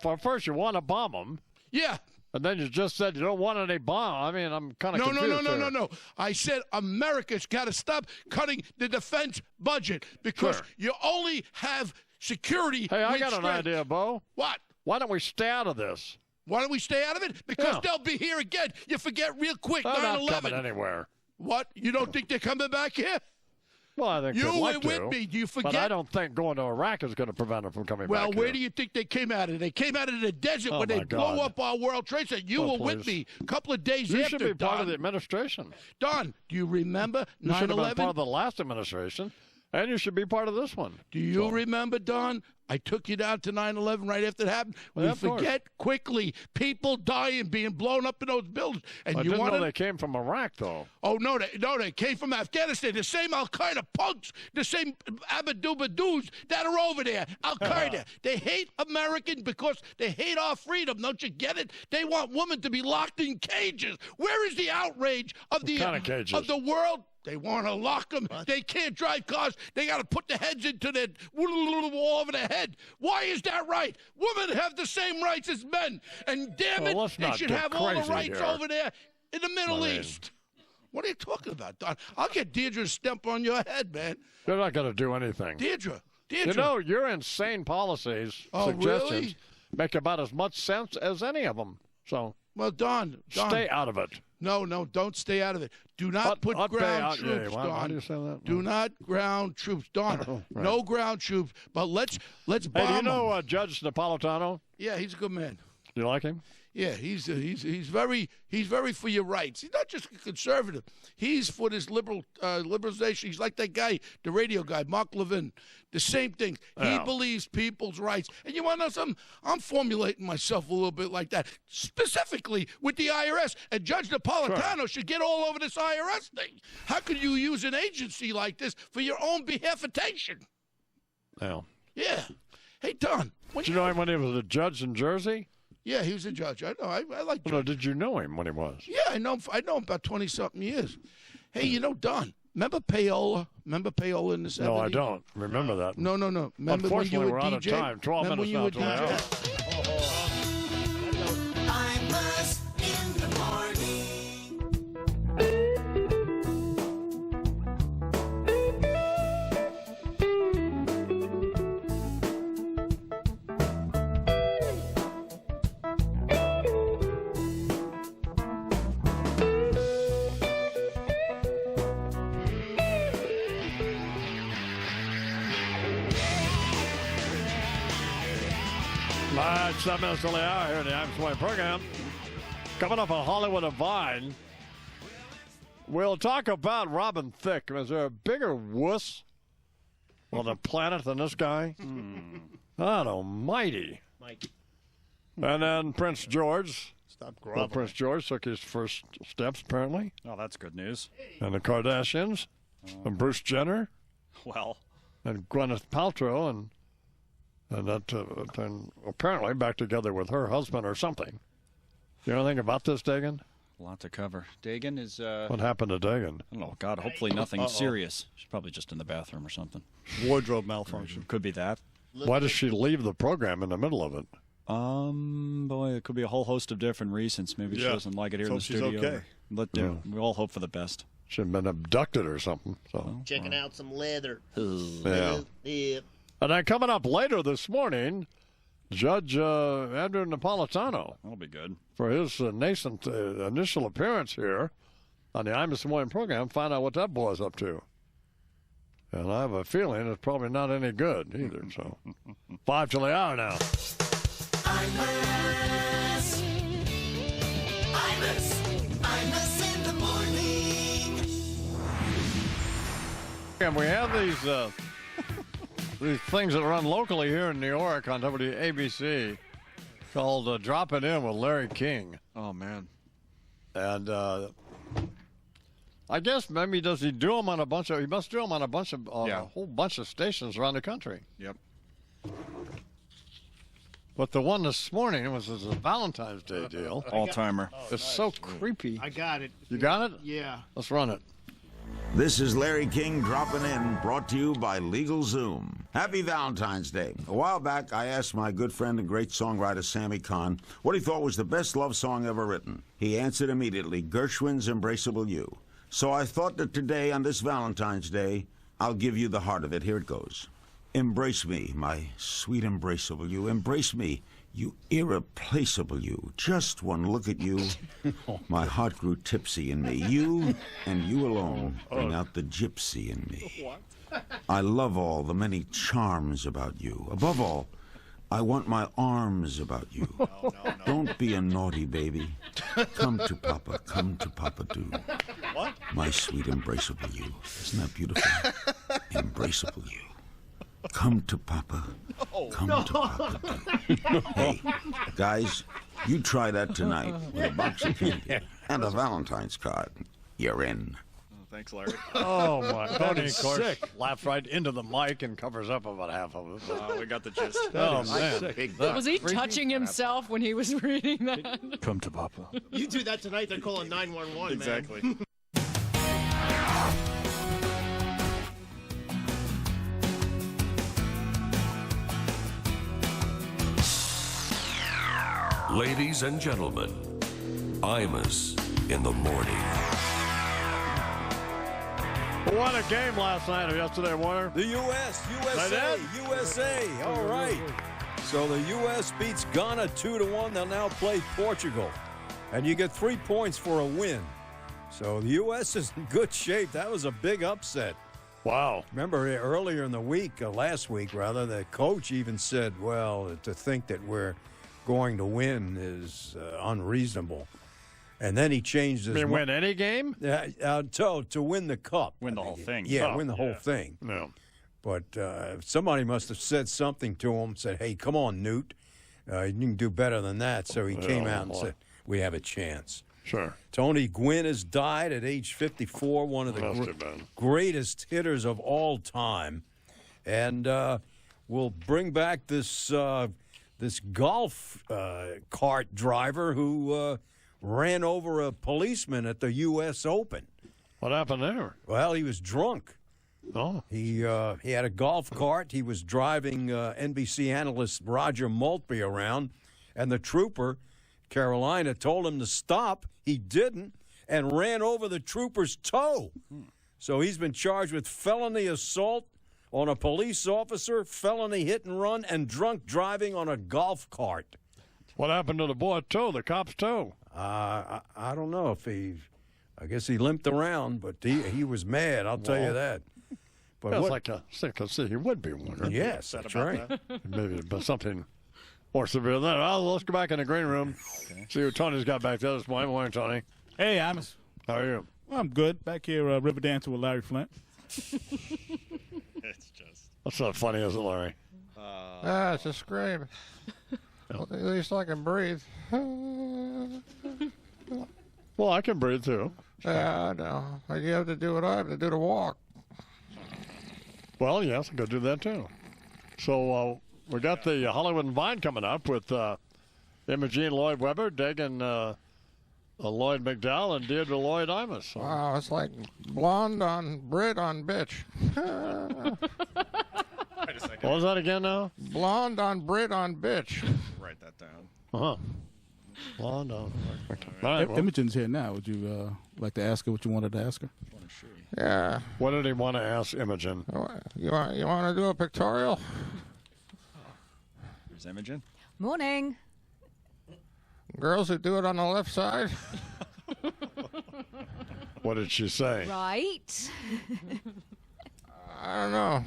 Well, first, you want to bomb them. Yeah. And then you just said you don't want any bomb. I mean, I'm kind of confused. No. I said America's got to stop cutting the defense budget because you only have security. Hey, I got an idea, Bo. What? Why don't we stay out of this? Why don't we stay out of it? Because they'll be here again. You forget real quick, 9/11. They're not coming anywhere. What? You don't think they're coming back here? Well, I think you they'd like were to, with me. Do you forget? But I don't think going to Iraq is going to prevent them from coming back Well, where here. do you think they came out of? They came out of the desert when they blew up our World Trade Center. You were with me a couple of days after. You should be part of the administration. Don, do you remember 9/11? You should have been part of the last administration, and you should be part of this one. Do you remember, Don? I took you down to 9/11 right after it happened. Well, we forget quickly. People dying, being blown up in those buildings. And I you didn't know they came from Iraq, though. Oh, no, they came from Afghanistan. The same Al-Qaeda punks, the same Abadubadoos that are over there. Al-Qaeda. They hate Americans because they hate our freedom. Don't you get it? They want women to be locked in cages. Where is the outrage of the world? They want to lock them. They can't drive cars. They got to put the heads into the wall over their head. Why is that right? Women have the same rights as men. And damn it, they should have all the rights over there in the Middle East. What are you talking about, Don? I'll get Deirdre to stamp on your head, man. They're not going to do anything. Deirdre. You know, your insane policies, suggestions, make about as much sense as any of them. So, well, Don, stay out of it. No, don't stay out of it. Do not put ground troops, Don. How do you say that? Do not ground troops, Don. No ground troops. But let's bomb Hey, do you know Judge Napolitano? Yeah, he's a good man. Do you like him? Yeah, he's very for your rights. He's not just a conservative. He's for this liberalization. He's like that guy, the radio guy, Mark Levin. The same thing. He believes people's rights. And you want to know something? I'm formulating myself a little bit like that, specifically with the IRS. And Judge Napolitano should get all over this IRS thing. How could you use an agency like this for your own benefitation? Yeah. Yeah. Hey, Don. Did you know him when he was a judge in Jersey? Yeah, he was a judge. I know. I like judge. No, did you know him when he was? Yeah, I know him about 20-something years. Hey, you know, Don, remember Paola? Remember Paola in the 70s? No, I don't remember that. No. Remember when you were we're DJ? out of time. 12 minutes now till the hour. Imus in the morning. All right, 7 minutes till the hour here in the I'm Sway program. Coming up on Hollywood and Vine, we'll talk about Robin Thicke. Is there a bigger wuss on the planet than this guy? God almighty. Mike. And then Prince George. Stop Well, groveling. Prince George took his first steps, apparently. Oh, that's good news. And the Kardashians. And Bruce Jenner. Well. And Gwyneth Paltrow. And that then apparently back together with her husband or something. You know anything about this, Dagan? A lot to cover. Dagan is... What happened to Dagan? I don't know. God, hopefully nothing serious. She's probably just in the bathroom or something. Wardrobe malfunction. Could be that. Why does she leave the program in the middle of it? Boy, it could be a whole host of different reasons. Maybe she doesn't like it here in the she's studio. okay. We all hope for the best. She'd been abducted or something. So Checking out some leather. Yeah. Yeah. And then coming up later this morning, Judge Andrew Napolitano. That'll be good. For his nascent initial appearance here on the Imus Morning program, find out what that boy's up to. And I have a feeling it's probably not any good either. So 5 till the hour now. Imus in the morning. And we have these things that run locally here in New York on WABC called Drop It In with Larry King. Oh, man. And I guess maybe he must do them on a bunch of a whole bunch of stations around the country. Yep. But the one this morning was a Valentine's Day deal. All-timer. It's so creepy. I got it. You got it? Yeah. Let's run it. This is Larry King dropping in, brought to you by LegalZoom. Happy Valentine's Day. A while back, I asked my good friend and great songwriter Sammy Kahn what he thought was the best love song ever written. He answered immediately, Gershwin's Embraceable You. So I thought that today, on this Valentine's Day, I'll give you the heart of it. Here it goes. Embrace me, my sweet embraceable you. Embrace me, you irreplaceable you. Just one look at you, my heart grew tipsy in me. You and you alone bring out the gypsy in me. What? I love all the many charms about you. Above all, I want my arms about you. Don't be a naughty baby. Come to Papa do. What? My sweet embraceable you. Isn't that beautiful? Embraceable you. Come to Papa. Come to Papa do. Hey, guys, you try that tonight with a box of candy and a Valentine's card. You're in. Thanks, Larry. Oh, my. Tony, is of course, sick. laughs right into the mic and covers up about half of it. We got the gist. Oh, is man. sick. Was he touching himself when he was reading that? Come to Papa. You do that tonight, they're calling 911, Exactly. man. Ladies and gentlemen, Imus in the morning. What a game last night or yesterday, Warner. The USA. All right. So the U.S. beats Ghana 2-1. They'll now play Portugal. And you get 3 points for a win. So the U.S. is in good shape. That was a big upset. Wow. Remember earlier in the week, last week rather, the coach even said, well, to think that we're going to win is unreasonable. And then he changed his You mean win any game? to win the cup. Win the whole thing. Yeah, win the whole thing. No. But somebody must have said something to him, said, hey, come on, Newt. You can do better than that. So he came out and said, we have a chance. Sure. Tony Gwynn has died at age 54, one of the greatest hitters of all time. And we'll bring back this golf cart driver who ran over a policeman at the U.S. Open. What happened there? Well, he was drunk. Oh. He had a golf cart. He was driving NBC analyst Roger Maltby around, and the trooper, Carolina, told him to stop. He didn't and ran over the trooper's toe. So he's been charged with felony assault on a police officer, felony hit and run, and drunk driving on a golf cart. What happened to the boy's toe, the cop's toe? I don't know if I guess he limped around, but he was mad, I'll tell you that. But That's like a sick to see he would be one. Yes, that's right. Maybe but something more severe than that. Well, let's go back in the green room, see what Tony's got back there this morning. Morning, Tony. Hey, Imus. How are you? Well, I'm good. Back here, river dancing with Larry Flint. It's just. That's not funny, is it, Larry? It's a scream. At least I can breathe. Well, I can breathe too. Yeah, I know. You have to do what I have to do to walk. Well, yes, I could do that too. So we got the Hollywood and Vine coming up with Imogene Lloyd Webber, Dagan Lloyd McDowell, and Deirdre Lloyd Imus. So. Wow, it's like blonde on Brit on bitch. What was that again now? Blonde on Brit on bitch. Write that down. Uh-huh. Oh, no. All right, well. Imogen's here now. Would you like to ask her what you wanted to ask her? Yeah. What did he want to ask Imogen? You want to do a pictorial? Here's Imogen. Morning. Girls who do it on the left side. What did she say? Right. I don't know.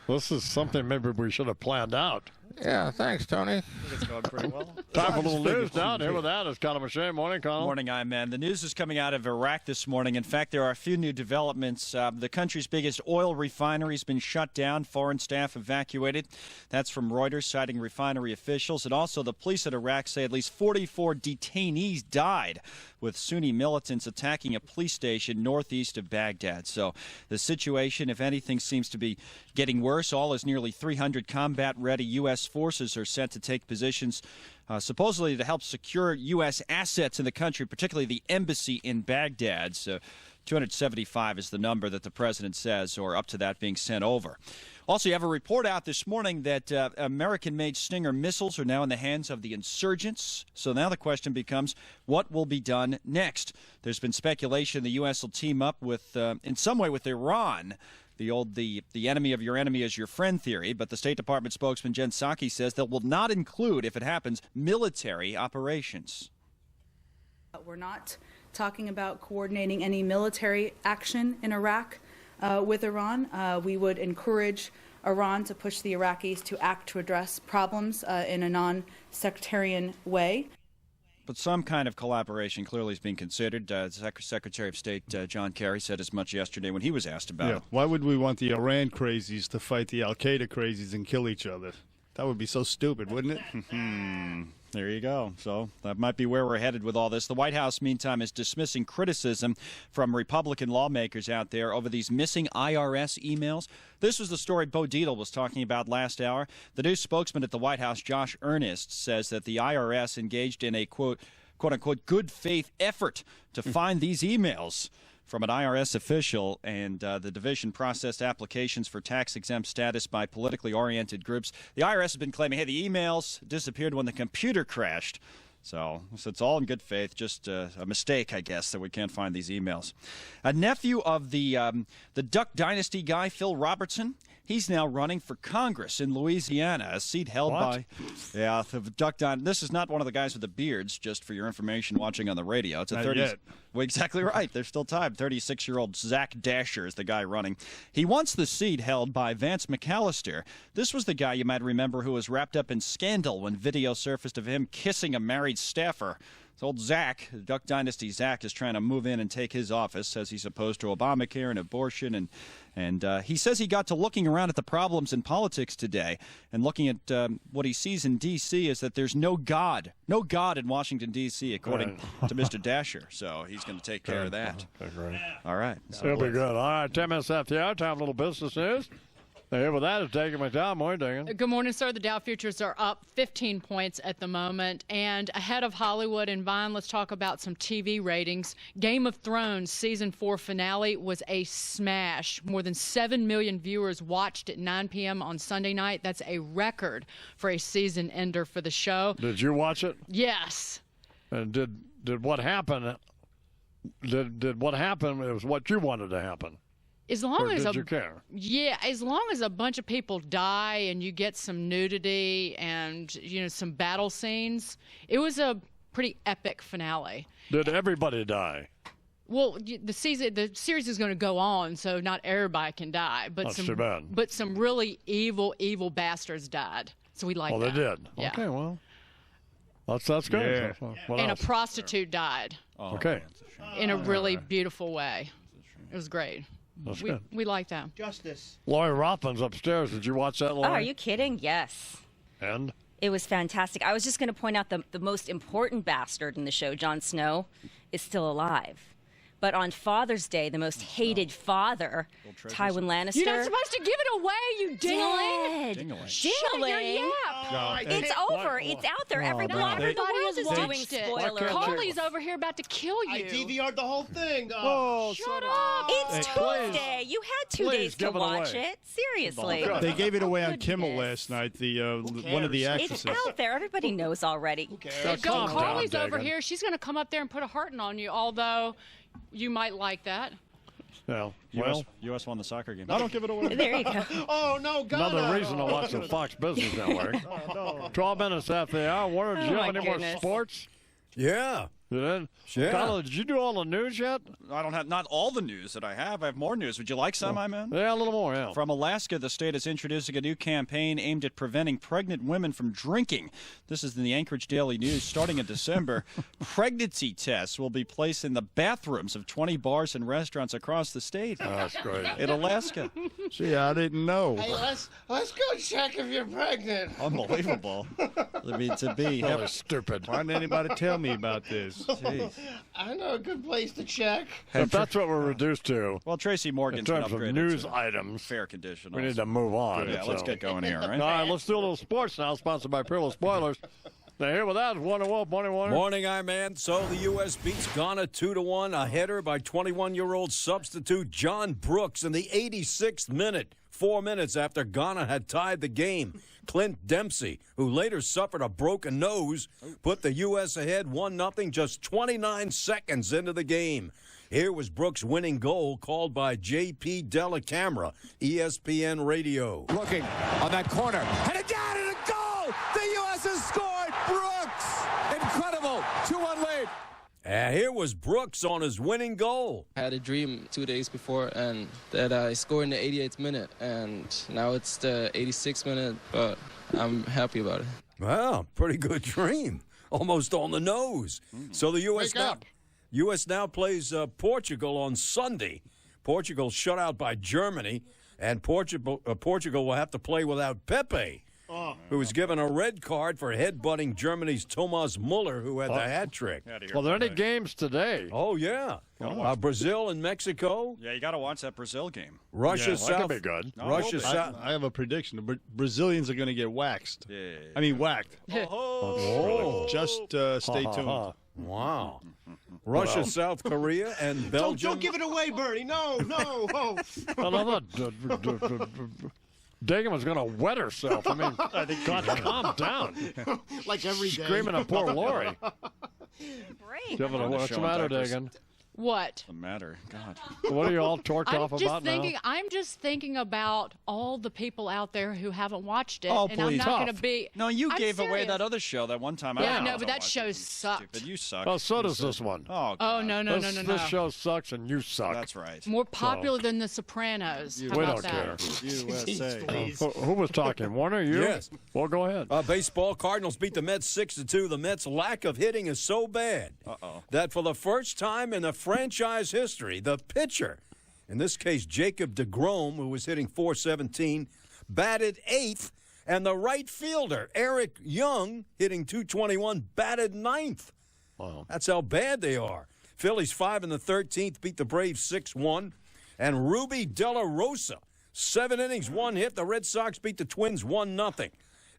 This is something maybe we should have planned out. Yeah, thanks, Tony. I think it's going pretty well. Time for a little news down here with that. It's Conor Mache. Morning, Conor. Morning, man. The news is coming out of Iraq this morning. In fact, there are a few new developments. The country's biggest oil refinery has been shut down. Foreign staff evacuated. That's from Reuters, citing refinery officials. And also, the police in Iraq say at least 44 detainees died with Sunni militants attacking a police station northeast of Baghdad. So the situation, if anything, seems to be getting worse. All as nearly 300 combat-ready U.S. forces are set to take positions supposedly to help secure U.S. assets in the country, particularly the embassy in Baghdad. So 275 is the number that the president says, or up to that being sent over. Also, you have a report out this morning that American-made Stinger missiles are now in the hands of the insurgents. So now the question becomes, what will be done next? There's been speculation the U.S. will team up with, in some way, with Iran. The enemy of your enemy is your friend theory, but the State Department spokesman Jen Psaki says that will not include, if it happens, military operations. We're not talking about coordinating any military action in Iraq with Iran. We would encourage Iran to push the Iraqis to act to address problems in a non-sectarian way. But some kind of collaboration clearly is being considered. Secretary of State John Kerry said as much yesterday when he was asked about it. Why would we want the Iran crazies to fight the Al-Qaeda crazies and kill each other? That would be so stupid, wouldn't it? There you go. So that might be where we're headed with all this. The White House, meantime, is dismissing criticism from Republican lawmakers out there over these missing IRS emails. This was the story Bo Dietl was talking about last hour. The new spokesman at the White House, Josh Earnest, says that the IRS engaged in a, quote-unquote, good faith effort to find these emails from an IRS official, and the division processed applications for tax-exempt status by politically oriented groups. The IRS has been claiming, hey, the emails disappeared when the computer crashed. So it's all in good faith, just a mistake, I guess, that we can't find these emails. A nephew of the Duck Dynasty guy, Phil Robertson, he's now running for Congress in Louisiana, a seat held by the Duck Dynasty. This is not one of the guys with the beards, just for your information watching on the radio. It's a 30. Yet. Well, exactly right. There's still time. 36-year-old Zach Dasher is the guy running. He wants the seat held by Vance McAllister. This was the guy you might remember who was wrapped up in scandal when video surfaced of him kissing a married staffer. So old Zach, Duck Dynasty Zach, is trying to move in and take his office, says he's opposed to Obamacare and abortion. And he says he got to looking around at the problems in politics today and looking at what he sees in D.C. is that there's no God in Washington, D.C., according to Mr. Dasher. So he's going to take care of that. All right. It'll be good. All right, 10 minutes after the hour, time for a little business news. Here with that is Dagan McDowell. Morning, Dagan. Good morning, sir. The Dow futures are up 15 points at the moment. And ahead of Hollywood and Vine, let's talk about some TV ratings. Game of Thrones Season 4 finale was a smash. More than 7 million viewers watched at 9 p.m. on Sunday night. That's a record for a season ender for the show. Did you watch it? Yes. And did what happened? Did what happened? It was what you wanted to happen. As long as did you care? Yeah, as long as a bunch of people die and you get some nudity and some battle scenes, it was a pretty epic finale. Did everybody die? Well, the series is going to go on, so not everybody can die, but That's too bad. But some really evil bastards died. So we like that. Oh, they did. Yeah. Okay, well, that's good. Yeah. What and else? a prostitute died. Oh, okay. In a really beautiful way. It was great. That's good. We like that. Justice. Lori Rothman's upstairs. Did you watch that, Lori? Oh, are you kidding? Yes. And? It was fantastic. I was just going to point out the most important bastard in the show, Jon Snow, is still alive. But on Father's Day, the most hated father, Tywin Lannister. You're not supposed to give it away, you dingling. Dingling. Shut your yap. It's over. It's out there. Every blogger in the world is doing spoilers. Carly's over here about to kill you. I DVR'd the whole thing. Shut up. It's Tuesday. You had 2 days to watch it. Seriously. They gave it away on Kimmel last night. The one of the actresses. It's out there. Everybody knows already. Don't. Carly's over here. She's going to come up there and put a hurting on you, although you might like that. Well, U.S. won the soccer game. I don't give it away. There you go. Oh, no, Ghana. Another reason to watch the Fox Business Network. 12 minutes after the hour. Warner, did you have any more sports? Yeah. You did? Yeah. Colin, did you do all the news yet? I don't have not all the news that I have. I have more news. Would you like some, my man? Yeah, a little more, yeah. From Alaska, the state is introducing a new campaign aimed at preventing pregnant women from drinking. This is in the Anchorage Daily News. Starting in December, pregnancy tests will be placed in the bathrooms of 20 bars and restaurants across the state. Oh, that's great. In Alaska. Gee, I didn't know. Hey, let's go check if you're pregnant. Unbelievable. I mean, to be. That was stupid. Why didn't anybody tell me about this? Jeez. I know a good place to check. If that's what we're reduced to, Well, Tracy Morgan's in been terms of upgraded news to items, fair condition. we need to move on. Yeah, let's get going here, right? All right, let's do a little sports now, sponsored by Privilege Spoilers. Now, here with us, Warner Wolf. Morning, Warner. Morning, man. So the U.S. beats Ghana 2-1, a header by 21-year-old substitute John Brooks in the 86th minute, 4 minutes after Ghana had tied the game. Clint Dempsey, who later suffered a broken nose, put the U.S. ahead 1-0 just 29 seconds into the game. Here was Brooks' winning goal, called by J.P. Della Camera, ESPN Radio. Looking on that corner, and again, and a goal! The U.S. has scored! Brooks! Incredible! 2-1 lead. And here was Brooks on his winning goal. I had a dream 2 days before, and that I scored in the 88th minute, and now it's the 86th minute, but I'm happy about it. Wow, pretty good dream. Almost on the nose. So the U.S. now plays Portugal on Sunday. Portugal shut out by Germany, and Portugal will have to play without Pepe, who was given a red card for headbutting Germany's Thomas Muller, who had the hat trick. Well, there are any games today? Oh, yeah. Brazil and Mexico. Yeah, you got to watch that Brazil game. Russia, that South. could be good. Russia, South. I have a prediction. The Brazilians are going to get waxed. Yeah. I mean, whacked. Oh. Just stay tuned. Wow. Russia, South Korea, and Belgium. Don't give it away, Bernie. No. Oh. Well, I'm not. Dagen's going to wet herself. I mean, God, calm down. Like every day. Screaming at poor Lori. Great. What's the matter, Dagen? What? The matter, God. What are you all torqued off about now? I'm just thinking about all the people out there who haven't watched it, Oh, and I'm please. not going to be. No, you I'm gave away serious. that other show that one time. Yeah, I no, but that show sucked. But you suck. Well, so does this one. Oh, Oh no. This show sucks and you suck. That's right. More popular than The Sopranos. How We about don't that? USA. Who was talking? Warner, you? Yes. Well, go ahead. Baseball, Cardinals beat the Mets 6-2. The Mets' lack of hitting is so bad that for the first time in the franchise history, the pitcher, in this case Jacob deGrom, who was hitting .417, batted 8th, and the right fielder, Eric Young, hitting .221, batted 9th. Wow. That's how bad they are. Phillies 5 in the 13th beat the Braves 6-1, and Ruby De La Rosa, 7 innings, 1 hit. The Red Sox beat the Twins 1-0.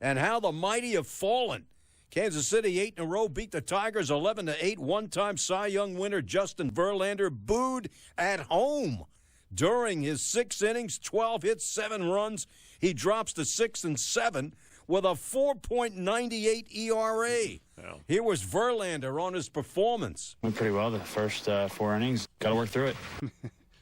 And how the mighty have fallen. Kansas City 8 in a row beat the Tigers 11-8. One-time Cy Young winner Justin Verlander booed at home. During his 6 innings, 12 hits, 7 runs, he drops to 6-7 with a 4.98 ERA. Yeah. Here was Verlander on his performance. Went pretty well the first 4 innings. Got to work through it.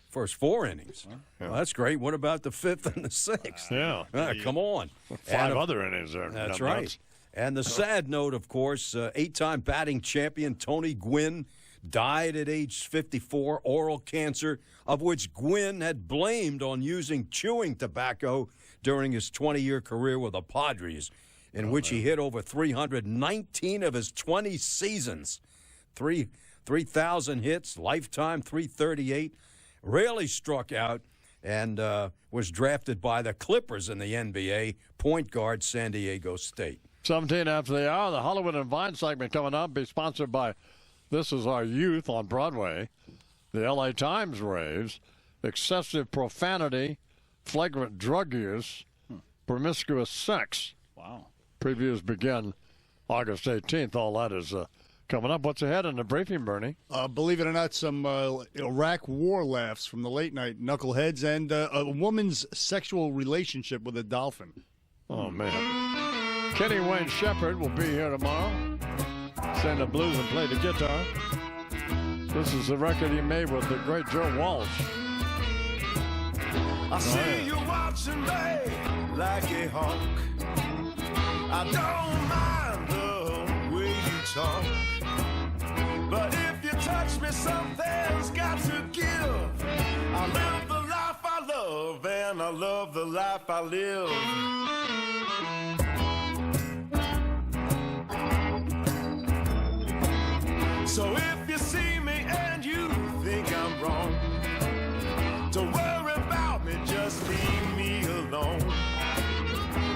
First 4 innings. Well, that's great. What about the 5th and the 6th? Yeah. Come on. 5 other innings there. That's Nuts. right. And the sad note, of course, 8-time batting champion Tony Gwynn died at age 54, oral cancer, of which Gwynn had blamed on using chewing tobacco during his 20-year career with the Padres, in which he hit over 319 of his 20 seasons. 3,000 hits, lifetime 338. Rarely struck out, and was drafted by the Clippers in the NBA, point guard San Diego State. 17 after the hour, the Hollywood and Vine segment coming up, be sponsored by This Is Our Youth on Broadway. The LA Times raves excessive profanity, flagrant drug use, promiscuous sex. Wow. Previews begin August 18th. All that is coming up. What's ahead in the briefing, Bernie? Believe it or not, some Iraq war laughs from the late night knuckleheads and a woman's sexual relationship with a dolphin. Oh, man. Kenny Wayne Shepherd will be here tomorrow. Sing the blues and play the guitar. This is the record he made with the great Joe Walsh. I see you watching me like a hawk. I don't mind the way you talk, but if you touch me, something's got to give. I live the life I love, and I love the life I live. So if you see me and you think I'm wrong, don't worry about me, just leave me alone.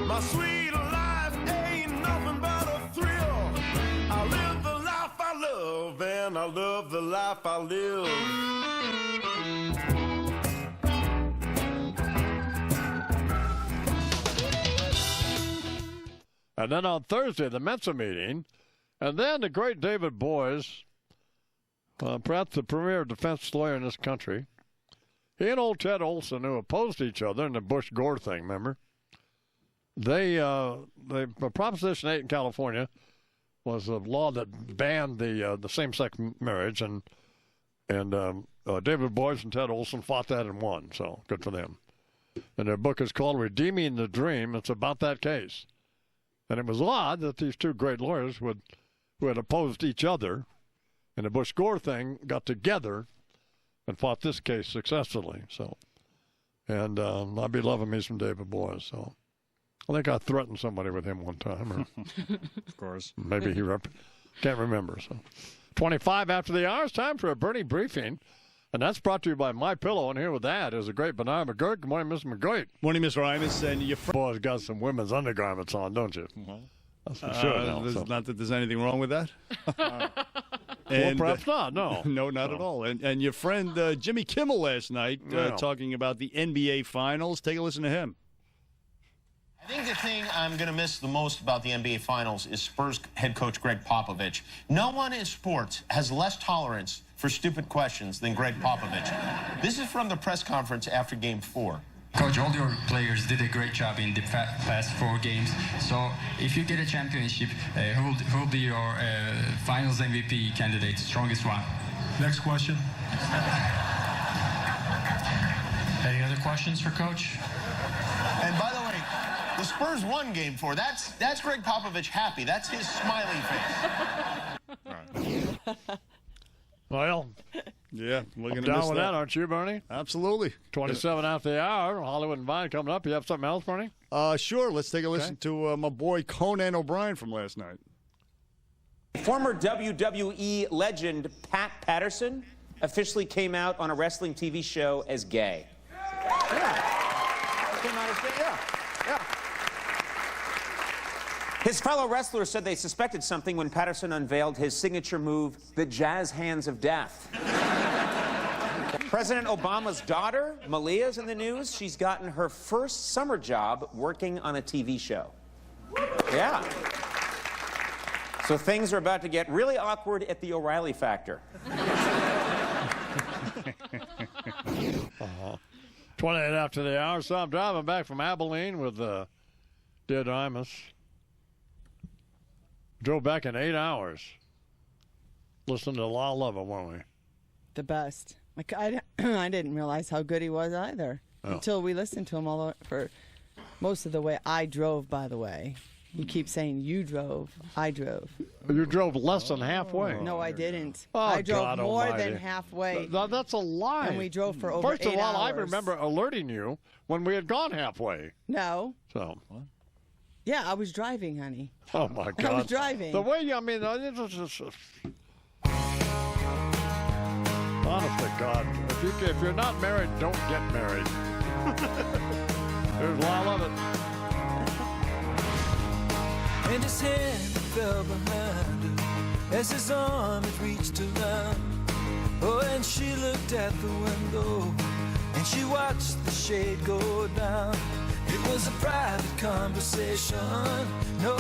My sweet life ain't nothing but a thrill. I live the life I love, and I love the life I live. And then on Thursday, the Mensa meeting, and then the great David Boies, perhaps the premier defense lawyer in this country. He and old Ted Olson, who opposed each other in the Bush-Gore thing, remember? They Proposition 8 in California was a law that banned the same-sex marriage, and David Boies and Ted Olson fought that and won, so good for them. And their book is called Redeeming the Dream. It's about that case. And it was odd that these two great lawyers who had opposed each other in the Bush-Gore thing got together and fought this case successfully. So, and I'd be loving me some David Boies. So, I think I threatened somebody with him one time, or of course, maybe he can't remember. So, 25 after the hour, it's time for a Bernie briefing, and that's brought to you by My Pillow. And here with that is the great Bernard McGurk. Good morning, Mr. McGurk. Morning, Mr. Imus, and your boys got some women's undergarments on, don't you? That's for sure. Now, Not that there's anything wrong with that. Well, perhaps not, no. No, not at all. And your friend Jimmy Kimmel last night talking about the NBA Finals. Take a listen to him. I think the thing I'm going to miss the most about the NBA Finals is Spurs head coach Greg Popovich. No one in sports has less tolerance for stupid questions than Greg Popovich. This is from the press conference after Game 4. Coach, all your players did a great job in the past 4 games. So if you get a championship, who will be your finals MVP candidate, strongest one? Next question. Any other questions for Coach? And by the way, the Spurs won Game 4. That's Greg Popovich happy. That's his smiley face. Well, yeah, we're going to down miss with that, aren't you, Bernie? Absolutely. 27 after the hour. Hollywood and Vine coming up. You have something else, Bernie? Sure. Let's take a listen to my boy Conan O'Brien from last night. Former WWE legend Pat Patterson officially came out on a wrestling TV show as gay. Yeah. Came out as gay, yeah. His fellow wrestlers said they suspected something when Patterson unveiled his signature move, the Jazz Hands of Death. President Obama's daughter, Malia's in the news. She's gotten her first summer job working on a TV show. Yeah. So things are about to get really awkward at the O'Reilly factor. 28 after the hour. So I'm driving back from Abilene with dear Imus. Drove back in 8 hours. Listened to La Love, weren't we? The best. Like I didn't realize how good he was either until we listened to him for most of the way. I drove, by the way. You keep saying you drove. I drove. You drove less than halfway. No, I didn't. Oh, I drove God more almighty. than halfway. That's a lie. And we drove for over First of 8 all, I hours. remember alerting you when we had gone halfway. No. So. Yeah, I was driving, honey. Oh, my God. I was driving. The way, I mean, it's just, honest to God, if you're not married, don't get married. There's La Love it. And his hand fell behind her as his arm had reached around. Oh, and she looked at the window and she watched the shade go down. It was a private conversation. No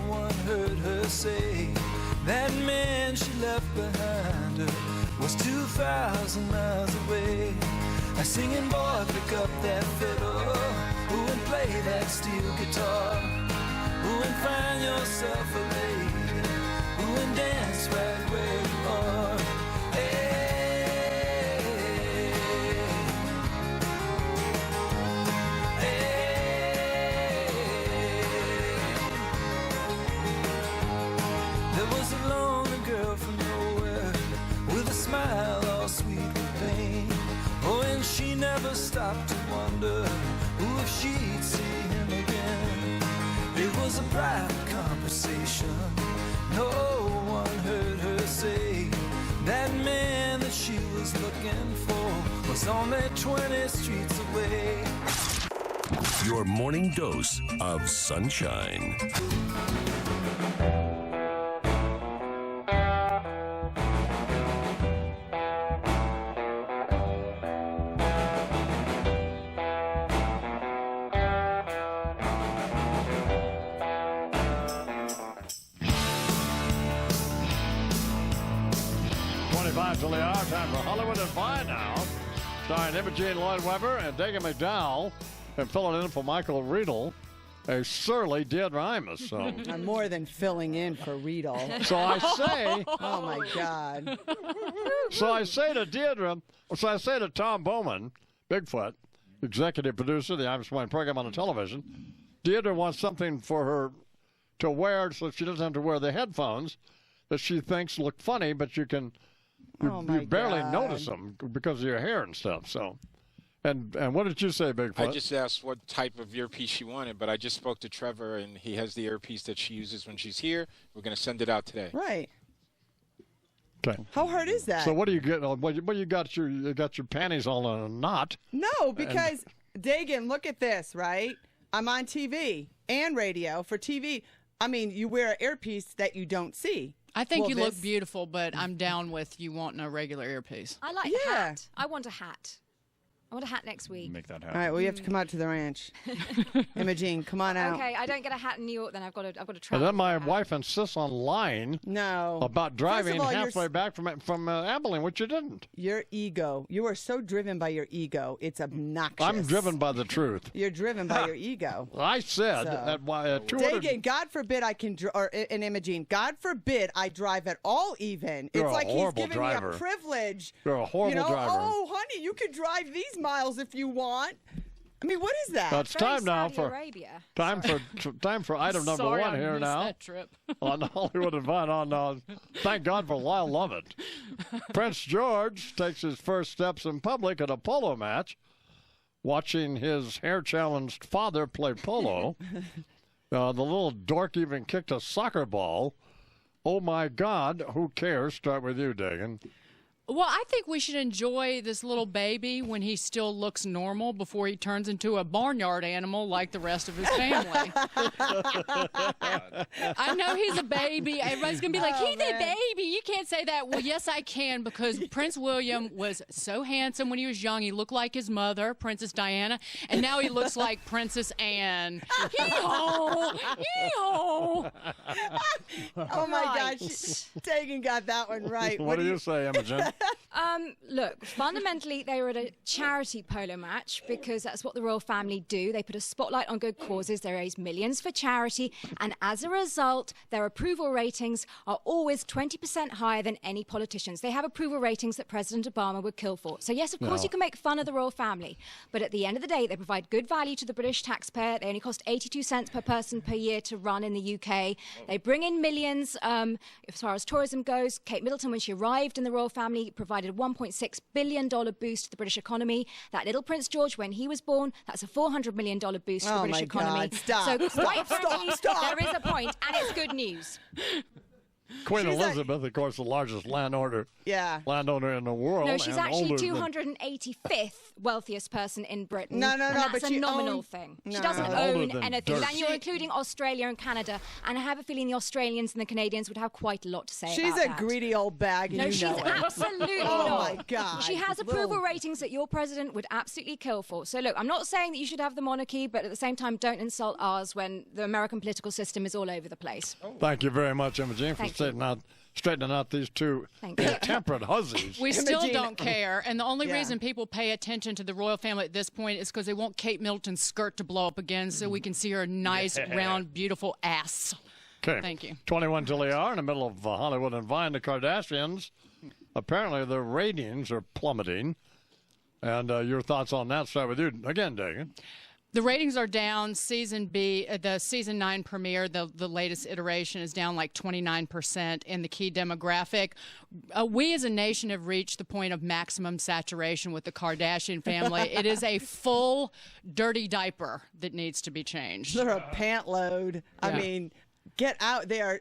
one heard her say that man she left behind her was 2,000 miles away. A singing boy, pick up that fiddle, ooh, and play that steel guitar, ooh, and find yourself a lady, ooh, and dance right where you are. Hey, hey. There was a lonely girl from nowhere with a smile all sweet with pain. Oh, and she never stopped to wonder, ooh, if she'd see him again. It was a private conversation. No one heard her say that man that she was looking for was only 20 streets away. Your morning dose of sunshine. Till the hour, time for Hollywood and Fine now. Starring Imogene Lloyd Webber and Dagan McDowell, and filling in for Michael Riedel, a surly Deirdre Imus. So. I'm more than filling in for Riedel. So I say, oh my God. So I say to Tom Bowman, Bigfoot, executive producer of the Imus Morning program on the television, Deirdre wants something for her to wear so she doesn't have to wear the headphones that she thinks look funny, but you can. You barely notice them because of your hair and stuff. So, and what did you say, Bigfoot? I just asked what type of earpiece she wanted, but I just spoke to Trevor, and he has the earpiece that she uses when she's here. We're going to send it out today. Right. Okay. How hard is that? So what do you get? Well, you got your panties all in a knot. No, because Dagan, look at this, right? I'm on TV and radio for TV. I mean, you wear an earpiece that you don't see. I think you look beautiful, but I'm down with you wanting a regular earpiece. I like a hat. I want a hat. I want a hat next week. Make that happen. All right, well, you have to come out to the ranch. Imogene, come on out. Okay, I don't get a hat in New York, then I've got to And travel. then my wife insists on lying. No. About driving all, halfway back from Abilene, which you didn't. Your ego. You are so driven by your ego. It's obnoxious. I'm driven by the truth. You're driven by your ego. I said that 200. Dagan, God forbid I can, or an Imogene, God forbid I drive at all even. You're it's like he's giving driver. me a privilege. You're a horrible driver. Oh, honey, you can drive these miles if you want. I mean, what is that? It's time now for time for item number Sorry, one I here missed now that trip. on Hollywood and Vine. On thank God for Lyle Lovett. Prince George takes his first steps in public at a polo match, watching his hair-challenged father play polo. The little dork even kicked a soccer ball. Oh my God! Who cares? Start with you, Dagan. Well, I think we should enjoy this little baby when he still looks normal before he turns into a barnyard animal like the rest of his family. I know he's a baby. Everybody's going to be like, he's a baby. You can't say that. Well, yes, I can, because Prince William was so handsome when he was young. He looked like his mother, Princess Diana, and now he looks like Princess Anne. Hee-haw! Hee-haw! Oh, my gosh. Dagan got that one right. What do you say, Imogen? Look, fundamentally, they were at a charity polo match because that's what the royal family do. They put a spotlight on good causes. They raise millions for charity. And as a result, their approval ratings are always 20% higher than any politicians. They have approval ratings that President Obama would kill for. So, yes, of course, you can make fun of the royal family. But at the end of the day, they provide good value to the British taxpayer. They only cost 82 cents per person per year to run in the UK. They bring in millions as far as tourism goes. Kate Middleton, when she arrived in the royal family, provided a $1.6 billion boost to the British economy. That little Prince George, when he was born, that's a $400 million boost to the British economy. God. Stop. So quite Stop. frankly, there is a point, and it's good news. Queen Elizabeth, of course, the largest landowner in the world. No, she's and actually older than- 285th wealthiest person in Britain. No, and but that's a she nominal owns- thing. No, She doesn't no. Older own than anything. dirt. Then you're including Australia and Canada, and I have a feeling the Australians and the Canadians would have quite a lot to say She's about a that. greedy old bag, and No, you she's know it. absolutely Oh, not. my God. She has approval ratings that your president would absolutely kill for. So look, I'm not saying that you should have the monarchy, but at the same time, don't insult ours when the American political system is all over the place. Thank you very much, Imogen, for Thank you. straightening out these two intemperate hussies. We still don't care, and the only reason people pay attention to the royal family at this point is because they want Kate Middleton's skirt to blow up again so we can see her nice, round, beautiful ass. Okay. Thank you. 21 till the hour in the middle of Hollywood and Vine. The Kardashians, apparently their ratings are plummeting. And your thoughts on that? Start with you again, Dagan. The ratings are down. Season B, the season 9 premiere, the latest iteration, is down like 29% in the key demographic. We as a nation have reached the point of maximum saturation with the Kardashian family. It is a full dirty diaper that needs to be changed. They're a pant load. I Yeah. mean, get out there.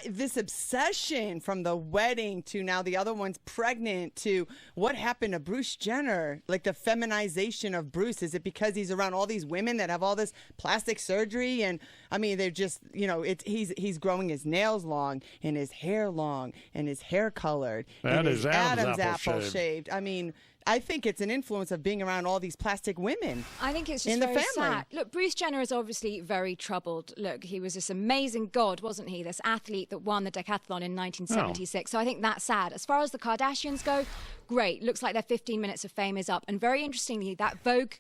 This obsession from the wedding to now the other one's pregnant to what happened to Bruce Jenner, like the feminization of Bruce. Is it because he's around all these women that have all this plastic surgery? And I mean, they're just, he's growing his nails long and his hair long and his hair colored And his Adam's apple shaved. I mean, I think it's an influence of being around all these plastic women. I think it's just in the very family. sad. Look, Bruce Jenner is obviously very troubled. Look, he was this amazing god, wasn't he? This athlete that won the decathlon in 1976. So I think that's sad. As far as the Kardashians go, great. Looks like their 15 minutes of fame is up. And very interestingly, that Vogue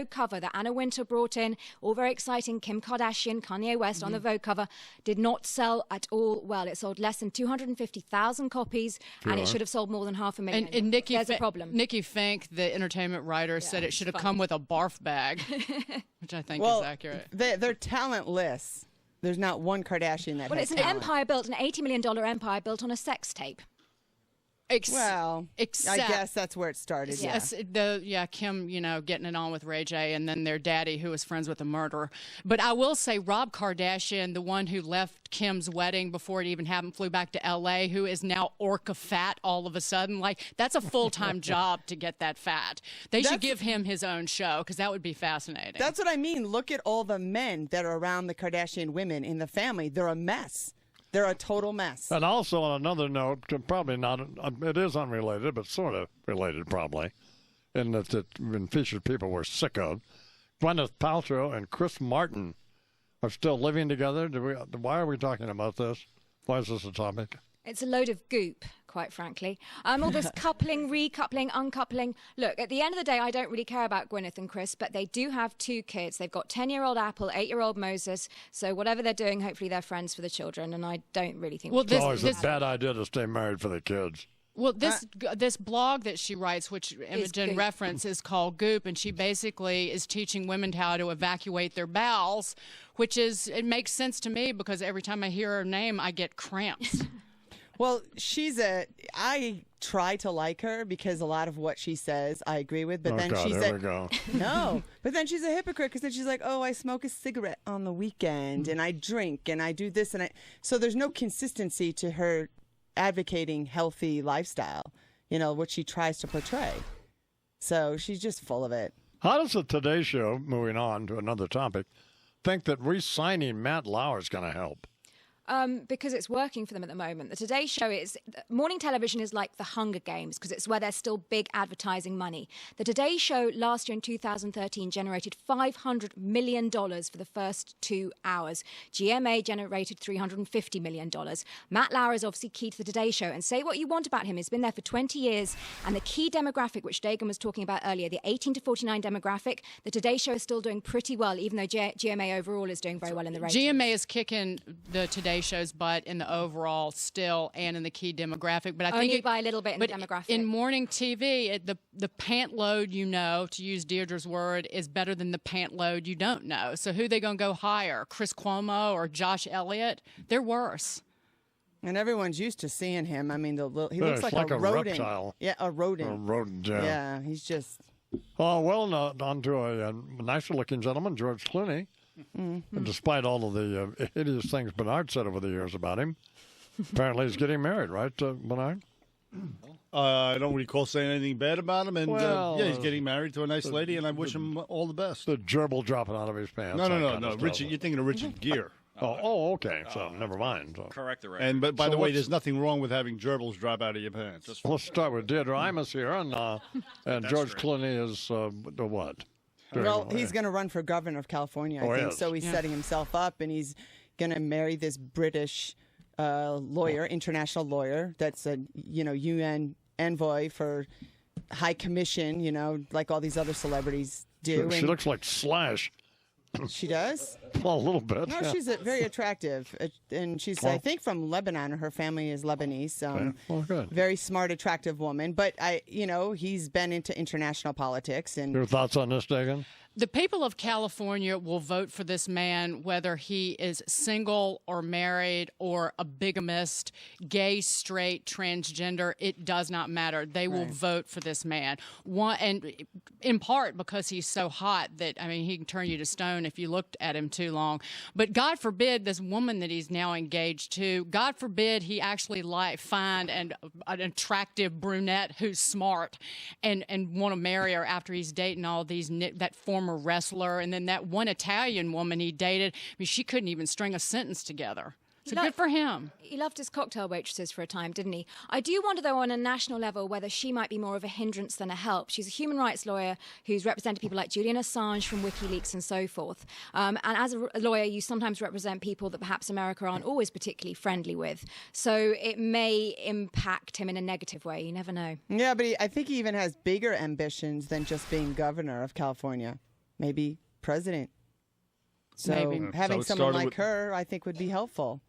cover that Anna Wintour brought in, all very exciting, Kim Kardashian, Kanye West on the Vogue cover, did not sell at all well. It sold less than 250,000 copies, and it should have sold more than 500,000. And There's a problem. Nikki Fink, the entertainment writer, said it should have come with a barf bag, which I think is accurate. They're talentless. There's not one Kardashian that Well, has it's an talent. empire built, an $80 million empire built on a sex tape. I guess that's where it started. Yes, Kim, getting it on with Ray J, and then their daddy, who was friends with the murderer. But I will say, Rob Kardashian, the one who left Kim's wedding before it even happened, flew back to L.A., who is now orca fat all of a sudden. Like, that's a full-time job to get that fat. They should give him his own show, because that would be fascinating. That's what I mean. Look at all the men that are around the Kardashian women in the family. They're a mess. They're a total mess. And also, on another note, probably not, it is unrelated, but sort of related probably, in that it's been featured people we're sick of. Gwyneth Paltrow and Chris Martin are still living together. Why are we talking about this? Why is this a topic? It's a load of goop, quite frankly. All this coupling, recoupling, uncoupling. Look, at the end of the day, I don't really care about Gwyneth and Chris, but they do have 2 kids. They've got 10-year-old Apple, 8-year-old Moses. So whatever they're doing, hopefully they're friends for the children. And I don't really think... It's always a bad idea to stay married for the kids. Well, this blog that she writes, which Imogen referenced, is called Goop, and she basically is teaching women how to evacuate their bowels, it makes sense to me because every time I hear her name, I get cramps. Well, I try to like her because a lot of what she says I agree with, but then she's there we go. No, but then she's a hypocrite because then she's like, oh, I smoke a cigarette on the weekend and I drink and I do this so there's no consistency to her advocating healthy lifestyle, what she tries to portray. So she's just full of it. How does the Today Show, moving on to another topic, think that re-signing Matt Lauer is going to help? Because it's working for them at the moment. The Today Show morning television is like the Hunger Games because it's where there's still big advertising money. The Today Show last year in 2013 generated $500 million for the first 2 hours. GMA generated $350 million. Matt Lauer is obviously key to the Today Show. And say what you want about him, he's been there for 20 years. And the key demographic, which Dagan was talking about earlier, the 18 to 49 demographic, the Today Show is still doing pretty well, even though GMA overall is doing very well in the ratings. GMA is kicking the Today Show's butt in the overall still and in the key demographic, but I think only by a little bit in the demographic. In morning TV, the pant load to use Deirdre's word, is better than the pant load you don't know. So who are they going to go hire? Chris Cuomo or Josh Elliott? They're worse. And everyone's used to seeing him. I mean, he looks like a rodent. Reptile. Yeah, a rodent. A rodent, yeah. Yeah, he's just... Oh, well, on to a nicer-looking gentleman, George Clooney. Mm-hmm. And despite all of the hideous things Bernard said over the years about him, Apparently he's getting married, right, Bernard? I don't recall saying anything bad about him, and Well, yeah, he's getting married to a nice lady, and I wish him all the best. The gerbil dropping out of his pants. No. Richard, you're thinking of Richard Gere. Okay. So never mind. So. Correct the record. And but by the way, there's nothing wrong with having gerbils drop out of your pants. Let's start with Deirdre Imus here, and George Clooney is the what? Well, he's going to run for governor of California, I think. Is. So he's setting himself up, and he's going to marry this British lawyer, international lawyer, that's a UN envoy for High Commission, like all these other celebrities do. She looks like Slash. She does? Well, a little bit. No, yeah. she's very attractive. And she's, I think, from Lebanon. Her family is Lebanese. Okay. Well, good. Very smart, attractive woman. But, he's been into international politics. And Your thoughts on this, Dagan? The people of California will vote for this man whether he is single or married or a bigamist, gay, straight, transgender. It does not matter. They will vote for this man. And in part because he's so hot that, he can turn you to stone if you looked at him too long. But God forbid this woman that he's now engaged to, God forbid he actually find an attractive brunette who's smart and want to marry her after he's dating all these, that former wrestler, and then that one Italian woman he dated. She couldn't even string a sentence together. So good for him. He loved his cocktail waitresses for a time, didn't he? I do wonder, though, on a national level, whether she might be more of a hindrance than a help. She's a human rights lawyer who's represented people like Julian Assange from WikiLeaks and so forth. And as a lawyer, you sometimes represent people that perhaps America aren't always particularly friendly with. So it may impact him in a negative way. You never know. yeah, but I think he even has bigger ambitions than just being governor of California. Maybe president. So having someone like her, I think, would be helpful.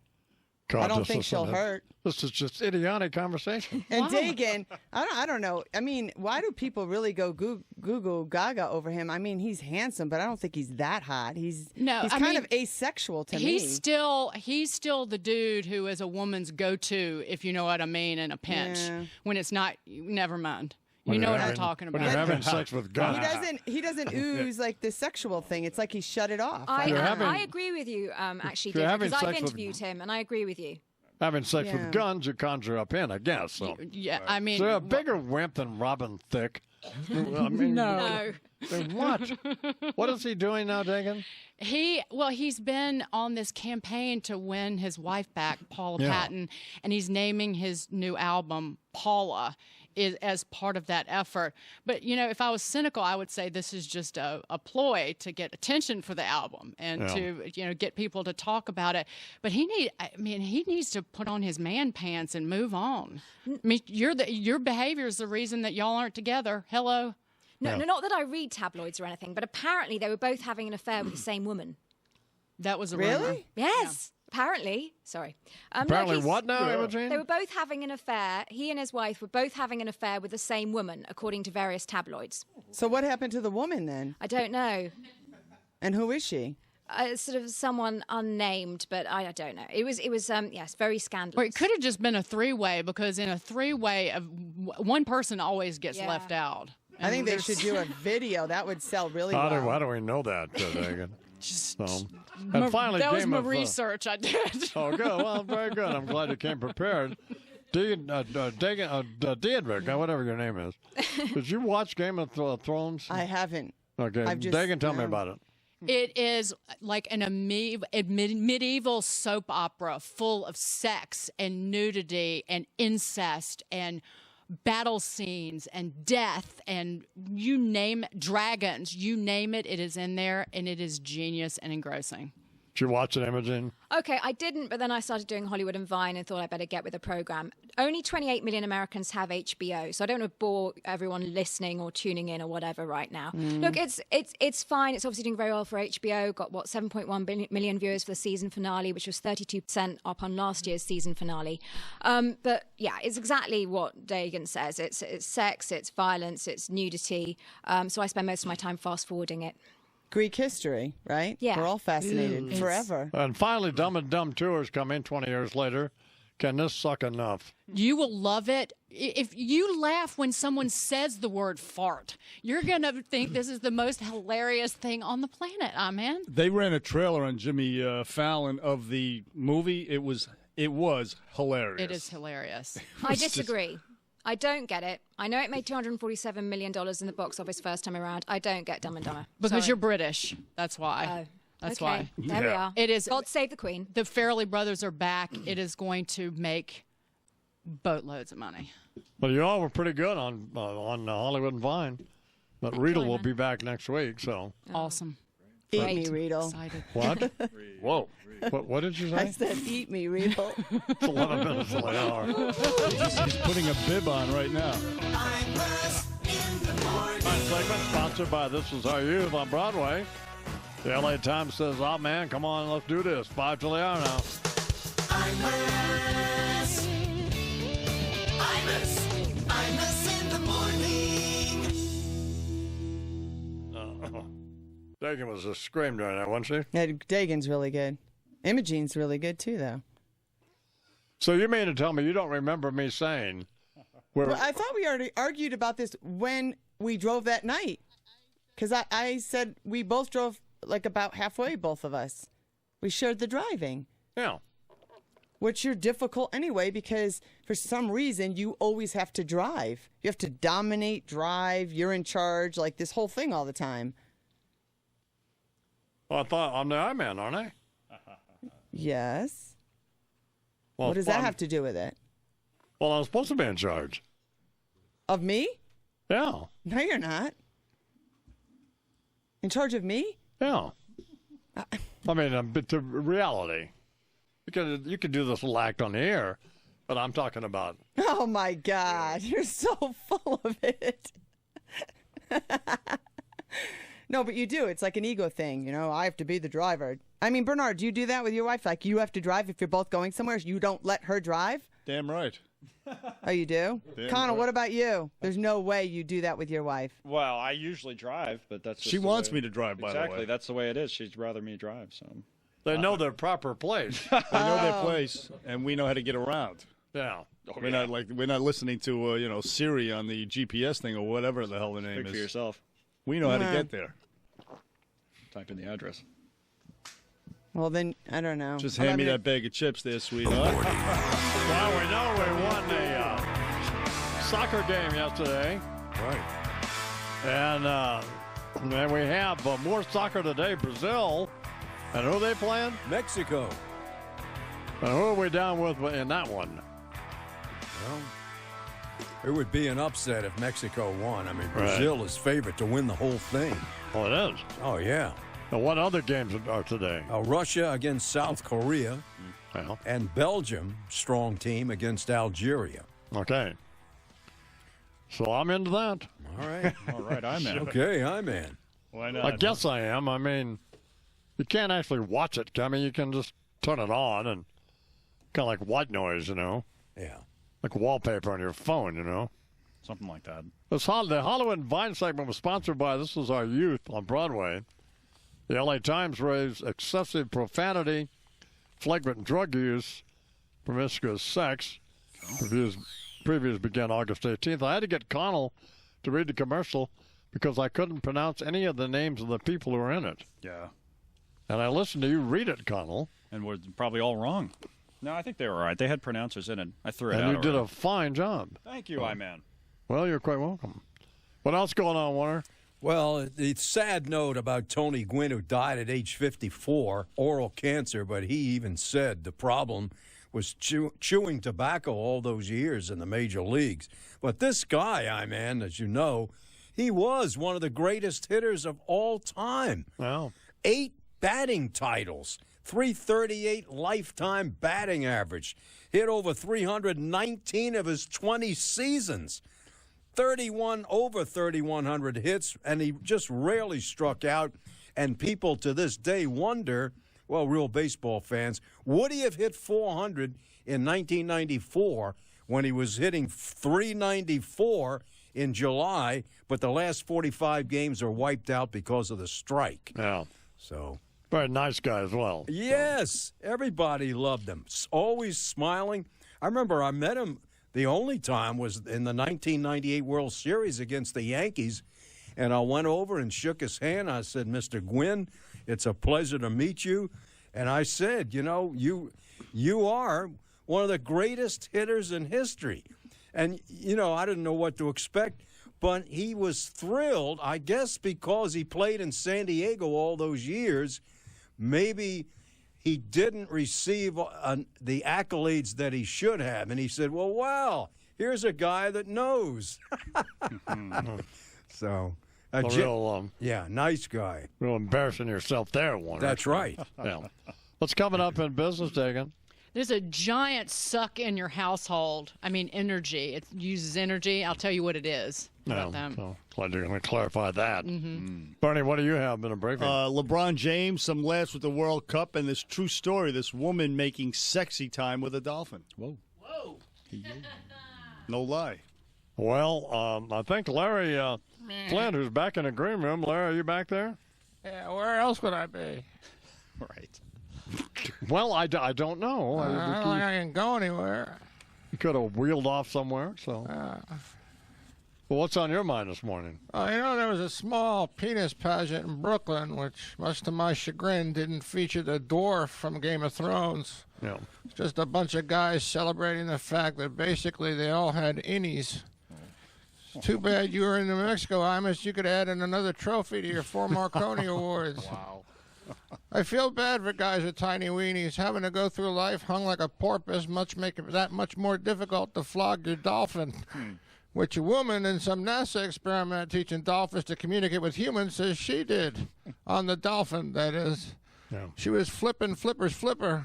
God, I don't think she'll hurt. This is just idiotic conversation. And Dagan, I don't know. Why do people really go Google Gaga over him? He's handsome, but I don't think he's that hot. He's kind of asexual to me. He's still the dude who is a woman's go-to, if you know what I mean, in a pinch. Yeah. When it's not, never mind. You know what I'm talking about. When you're having sex with God. He doesn't ooze like the sexual thing. It's like he shut it off. I agree with you, actually, because I've interviewed him, and I agree with you. Having sex with guns, you conjure up in, I guess. So. Yeah, So you're a bigger wimp than Robin Thicke. No. What? What is he doing now, Dagan? He's been on this campaign to win his wife back, Paula Patton, and he's naming his new album Paula as part of that effort. But, if I was cynical, I would say this is just a ploy to get attention for the album and to, get people to talk about it. But he needs to put on his man pants and move on. Your behavior is the reason that y'all aren't together. Hello? No, not that I read tabloids or anything, but apparently they were both having an affair with the same woman. That was a rumor. Yes. Yeah. Apparently, sorry. Apparently what now, Imogen? They were both having an affair. He and his wife were both having an affair with the same woman, according to various tabloids. So what happened to the woman then? I don't know. And who is she? Sort of someone unnamed, but I don't know. It was very scandalous. Or it could have just been a three-way, because in a three-way, one person always gets left out. I think they should do a video. That would sell really well. How do we know that, Dagan? And finally, that was my research I did. Oh, good. Well, very good. I'm glad you came prepared. Deirdre, whatever your name is. Did you watch Game of Thrones? I haven't. Okay. Dagan, tell me about it. It is like a medieval soap opera full of sex and nudity and incest and battle scenes and death and you name it, dragons, you name it, it is in there, and it is genius and engrossing. Did you watch it, Imogen? Okay, I didn't, but then I started doing Hollywood and Vine and thought I'd better get with the program. Only 28 million Americans have HBO, so I don't want to bore everyone listening or tuning in or whatever right now. Look, it's fine. It's obviously doing very well for HBO. Got, 7.1 million viewers for the season finale, which was 32% up on last year's season finale. But yeah, it's exactly what Dagan says. It's sex, it's violence, it's nudity. So I spend most of my time fast-forwarding it. Greek history, right? Yeah. We're all fascinated forever. And finally, Dumb and Dumb Tours come in 20 years later. Can this suck enough? You will love it. If you laugh when someone says the word fart, you're going to think this is the most hilarious thing on the planet, man. They ran a trailer on Jimmy Fallon of the movie. It was It was hilarious. It is hilarious. I disagree. I don't get it. I know it made $247 million in the box office first time around. I don't get Dumb and Dumber. Because Sorry. you're British. That's why. That's okay. why. There we are. It is. God save the Queen. The Farrelly brothers are back. It is going to make boatloads of money. Well, you all were pretty good on Hollywood and Vine. But Riedel will be back next week, so. Awesome. Eat me, Riedel. Excited. What? Whoa. What did you say? I said, eat me, Riedel. It's 11 minutes till they are. He's putting a bib on right now. Segment sponsored by This Is Our Youth on Broadway. The LA Times says, oh, man, come on, let's do this. 5 till the hour now. Imus in the morning. Dagan was just screamed during that, wasn't she? Yeah, Dagan's really good. Imogene's really good, too, though. So you mean to tell me you don't remember me saying... Well, I thought we already argued about this when we drove that night. Because I said we both drove like about halfway, both of us. We shared the driving. Yeah. Which you're difficult anyway because for some reason you always have to drive. You have to dominate, drive, you're in charge, like this whole thing all the time. Well, I thought I'm the I-Man, aren't I? Yes. Well, what does that have to do with it? Well, I'm supposed to be in charge. Of me? Yeah. No, you're not. In charge of me? Yeah. I mean, a bit to reality. Because you could do this little act on the air, but I'm talking about... Oh, my God. You're so full of it. No, but you do. It's like an ego thing. You know, I have to be the driver. I mean, Bernard, do you do that with your wife? Like, you have to drive if you're both going somewhere? You don't let her drive? Damn right. Oh, you do? Damn Connell, right. what about you? There's no way you do that with your wife. Well, I usually drive, but that's just She the wants way- me to drive, by the way. Exactly, that's the way it is. She'd rather me drive, so. They know their proper place. They know their place, and we know how to get around. Yeah. We're not listening to Siri on the GPS thing or whatever the hell the name Speak is. for yourself. We know how to get there. Type in the address. Well, then, I don't know. Just hand me that bag of chips there, sweetheart. Well, we know we won the soccer game yesterday. Right. And we have more soccer today. Brazil. And who are they playing? Mexico. And who are we down with in that one? Well, it would be an upset if Mexico won. I mean, Brazil is favorite to win the whole thing. Oh, it is? Oh, yeah. And what other games are today? Russia against South Korea. Well. And Belgium, strong team, against Algeria. Okay. So I'm into that. All right. All right, I'm in. Okay, I'm in. Why not? I guess I am. I mean, you can't actually watch it. I mean, you can just turn it on and kind of like white noise, you know? Yeah. Like wallpaper on your phone, you know? Something like that. The Hollywood and Vine segment was sponsored by This Is Our Youth on Broadway. The LA Times raised excessive profanity, flagrant drug use, promiscuous sex. Previews began August 18th. I had to get Connell to read the commercial because I couldn't pronounce any of the names of the people who were in it. Yeah. And I listened to you read it, Connell. And we're probably all wrong. No, I think they were all right. They had pronouncers in it. I threw it out. And you did already. a fine job. Thank you, I-Man. Well, you're quite welcome. What else going on, Warner? Well, the sad note about Tony Gwynn, who died at age 54, oral cancer, but he even said the problem was chewing tobacco all those years in the major leagues. But this guy, I-Man, as you know, he was one of the greatest hitters of all time. Wow. 8 batting titles, 338 lifetime batting average, hit over 319 of his 20 seasons. 31 over 3,100 hits, and he just rarely struck out. And people to this day wonder, well, real baseball fans, would he have hit 400 in 1994 when he was hitting 394 in July, but the last 45 games are wiped out because of the strike? Yeah. So. Very nice guy as well. Yes, everybody loved him. Always smiling. I remember I met him. The only time was in the 1998 World Series against the Yankees, and I went over and shook his hand. I said, Mr. Gwynn, it's a pleasure to meet you. And I said, you know, you are one of the greatest hitters in history. And, I didn't know what to expect, but he was thrilled, I guess, because he played in San Diego all those years. Maybe he didn't receive the accolades that he should have. And he said, well, wow, here's a guy that knows. So, nice guy. Real embarrassing yourself there, Warner. That's right. Yeah. What's coming up in business, Dagan? There's a giant suck in your household. I mean, energy. It uses energy. I'll tell you what it is about them. So glad you're going to clarify that. Mm-hmm. Bernie, what do you have in a briefing? LeBron James, some laughs with the World Cup, and this true story, this woman making sexy time with a dolphin. Whoa. No lie. Well, I think Larry Flint, who's back in the green room. Larry, are you back there? Yeah, where else would I be? Right. Well, I don't know. I don't think I can go anywhere. You could have wheeled off somewhere. So, well, what's on your mind this morning? There was a small penis pageant in Brooklyn, which, much to my chagrin, didn't feature the dwarf from Game of Thrones. Yeah. It's just a bunch of guys celebrating the fact that basically they all had innies. It's too bad you were in New Mexico, Imus. You could add in another trophy to your 4 Marconi Awards. Wow. I feel bad for guys with tiny weenies. Having to go through life hung like a porpoise make it that much more difficult to flog your dolphin. Which a woman in some NASA experiment teaching dolphins to communicate with humans says she did. On the dolphin, that is. Yeah. She was flipping Flipper's flipper,